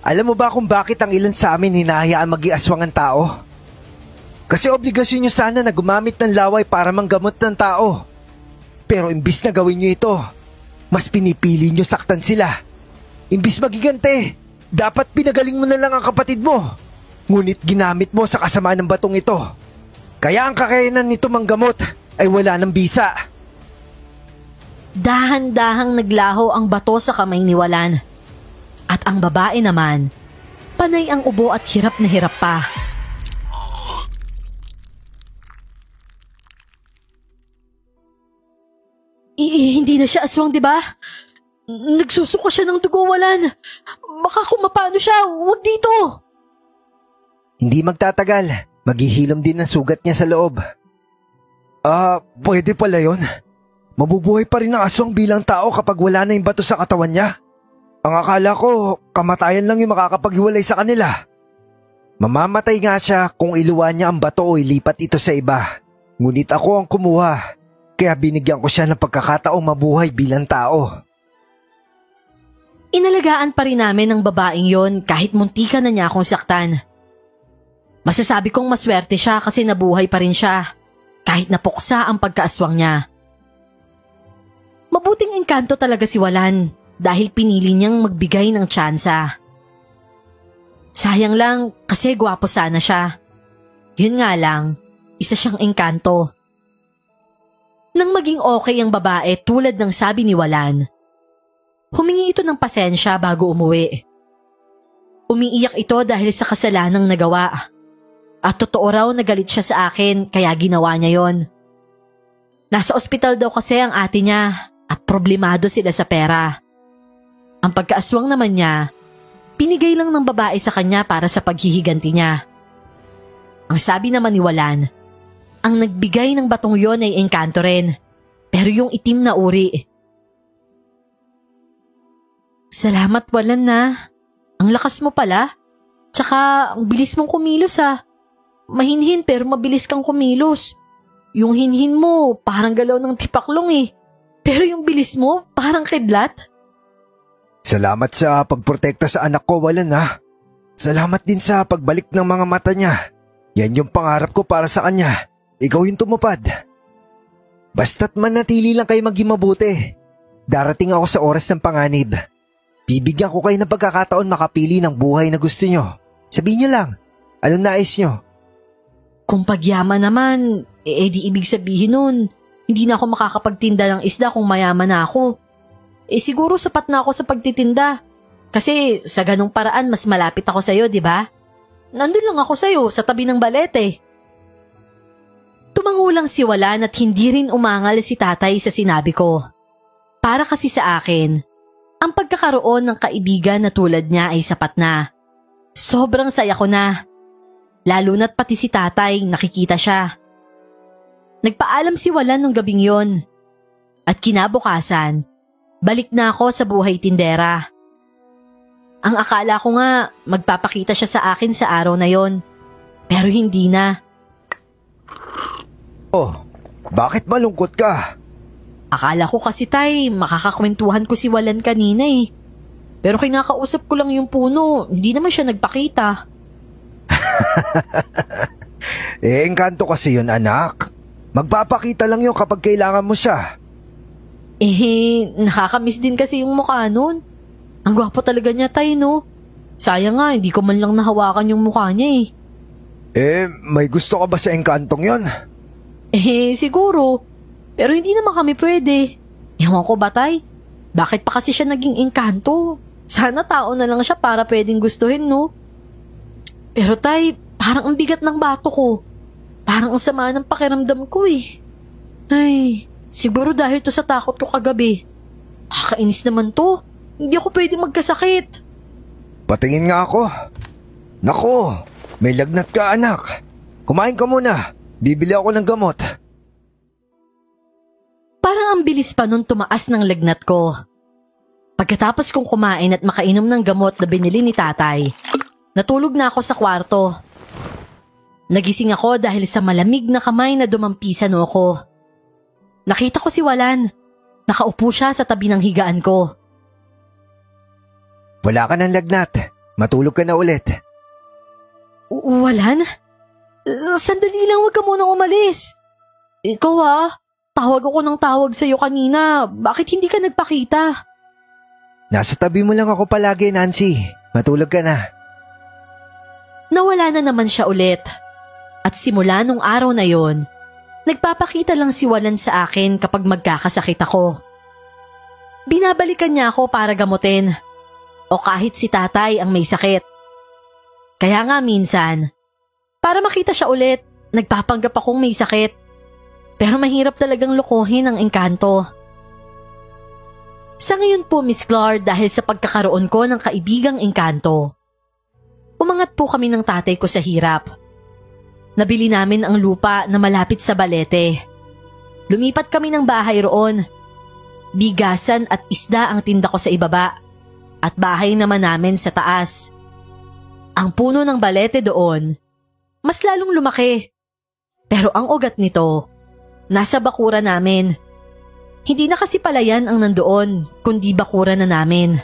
Alam mo ba kung bakit ang ilan sa amin hinahayaan mag-iaswang ang tao? Kasi obligasyon nyo sana na gumamit ng laway para manggamot ng tao. Pero imbis na gawin nyo ito, mas pinipili nyo saktan sila. Imbis magigante, dapat pinagaling mo na lang ang kapatid mo. Ngunit ginamit mo sa kasamaan ng batong ito. Kaya ang kakayanan nito manggamot ay wala ng bisa. Dahan-dahang naglaho ang bato sa kamay ni Walan. At ang babae naman, panay ang ubo at hirap na hirap pa. Hindi na siya aswang, di ba? Nagsusuka siya ng dugo, Walan. Baka kung mapano siya, huwag dito. Hindi magtatagal. Maghihilom din ang sugat niya sa loob. Pwede pala yun. Mabubuhay pa rin ang aswang bilang tao kapag wala na yung bato sa katawan niya. Ang akala ko, kamatayan lang yung makakapaghiwalay sa kanila. Mamamatay nga siya kung iluwan niya ang bato o ilipat ito sa iba. Ngunit ako ang kumuha, kaya binigyan ko siya ng pagkakataong mabuhay bilang tao. Inalagaan pa rin namin ng babaeng yon kahit muntikan na niya akong saktan. Masasabi kong maswerte siya kasi nabuhay pa rin siya, kahit napuksa ang pagkaaswang niya. Mabuting engkanto talaga si Walan dahil pinili niyang magbigay ng tsansa. Sayang lang kasi gwapo sana siya. Yun nga lang, isa siyang engkanto. Nang maging okay ang babae tulad ng sabi ni Walan, humingi ito ng pasensya bago umuwi. Umiiyak ito dahil sa kasalanang nagawa. At totoo raw na galit siya sa akin kaya ginawa niya yon. Nasa ospital daw kasi ang ate niya at problemado sila sa pera. Ang pagkaaswang naman niya, pinigay lang ng babae sa kanya para sa paghihiganti niya. Ang sabi naman ni Walan, ang nagbigay ng batong yon ay engkanto rin, pero yung itim na uri. Salamat Walan na. Ang lakas mo pala. Tsaka ang bilis mong kumilos ah. Mahinhin pero mabilis kang kumilos. Yung hinhin mo parang galaw ng tipaklong eh. Pero yung bilis mo parang kidlat. Salamat sa pagprotekta sa anak ko, Walan ha. Salamat din sa pagbalik ng mga mata niya. Yan yung pangarap ko para sa kanya. Ikaw yung tumupad. Basta't manatili lang kayo maging mabuti. Darating ako sa oras ng panganib. Bibigyan ko kayo ng pagkakataon makapili ng buhay na gusto nyo. Sabihin nyo lang, anong nais nyo? Kung pagyaman naman, di ibig sabihin nun, hindi na ako makakapagtinda ng isda kung mayaman na ako. Siguro sapat na ako sa pagtitinda. Kasi sa ganong paraan mas malapit ako sa'yo, di ba? Nandun lang ako sa'yo sa tabi ng balete. Tumangulang si Walan at hindi rin umangal si tatay sa sinabi ko. Para kasi sa akin, ang pagkakaroon ng kaibigan na tulad niya ay sapat na. Sobrang saya ko na. Lalo na't pati si tatay nakikita siya. Nagpaalam si Walan nung gabing yon. At kinabukasan, balik na ako sa buhay tindera. Ang akala ko nga magpapakita siya sa akin sa araw na yon, pero hindi na. Oh, bakit malungkot ka? Akala ko kasi tay, makakakwentuhan ko si Walan kanina eh. Pero kinakausap ko lang yung puno, hindi naman siya nagpakita. Engkanto kasi yun, anak. Magpapakita lang yun kapag kailangan mo siya. Nakakamiss din kasi yung mukha nun. Ang gwapo talaga niya tay, no? Sayang nga, hindi ko man lang nahawakan yung mukha niya eh. May gusto ka ba sa engkantong yun? Siguro. Pero hindi naman kami pwede. Ewan ko ba tay? Bakit pa kasi siya naging engkanto? Sana tao na lang siya para pwedeng gustuhin, no? Pero tay, parang ang bigat ng bato ko. Parang ang sama ng pakiramdam ko eh. Ay, siguro dahil to sa takot ko kagabi. Kakainis naman to. Hindi ako pwede magkasakit. Patingin nga ako. Nako, may lagnat ka anak. Kumain ka muna. Bibili ako ng gamot. Parang ang bilis pa nun tumaas ng lagnat ko. Pagkatapos kong kumain at makainom ng gamot na binili ni tatay, natulog na ako sa kwarto. Nagising ako dahil sa malamig na kamay na dumampisan ako. Nakita ko si Walan. Nakaupo siya sa tabi ng higaan ko. Wala ka ng lagnat. Matulog ka na ulit. Walan? Sandali lang, wag ka munang umalis. Ikaw tawag ako ng tawag sa'yo kanina. Bakit hindi ka nagpakita? Nasa tabi mo lang ako palagi, Nancy. Matulog ka na. Nawala na naman siya ulit. At simula nung araw na yon, nagpapakita lang si Walan sa akin kapag magkakasakit ako. Binabalikan niya ako para gamutin. O kahit si tatay ang may sakit. Kaya nga minsan, para makita siya ulit, nagpapanggap akong may sakit. Pero mahirap talagang lokohin ang engkanto. Sa ngayon po, Miss Clark, dahil sa pagkakaroon ko ng kaibigang engkanto, umangat po kami ng tatay ko sa hirap. Nabili namin ang lupa na malapit sa Balete. Lumipat kami ng bahay roon. Bigasan at isda ang tinda ko sa ibaba. At bahay naman namin sa taas. Ang puno ng balete doon, mas lalong lumaki. Pero ang ugat nito, nasa bakura namin. Hindi na kasi palayan ang nandoon, kundi bakura na namin.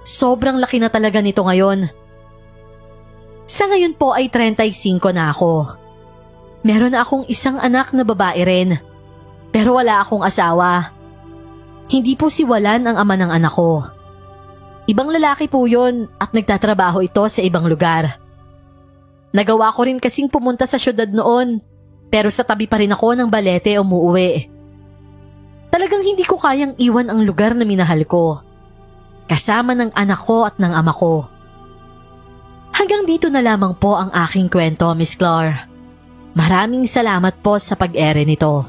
Sobrang laki na talaga nito ngayon. Sa ngayon po ay 35 na ako. Meron na akong isang anak na babae rin. Pero wala akong asawa. Hindi po si Walan ang ama ng anak ko. Ibang lalaki po yun at nagtatrabaho ito sa ibang lugar. Nagawa ko rin kasing pumunta sa syudad noon, pero sa tabi pa rin ako ng Balete umuuwi. Talagang hindi ko kayang iwan ang lugar na minahal ko, kasama ng anak ko at ng ama ko. Hanggang dito na lamang po ang aking kwento, Miss Clark. Maraming salamat po sa pag-ere nito.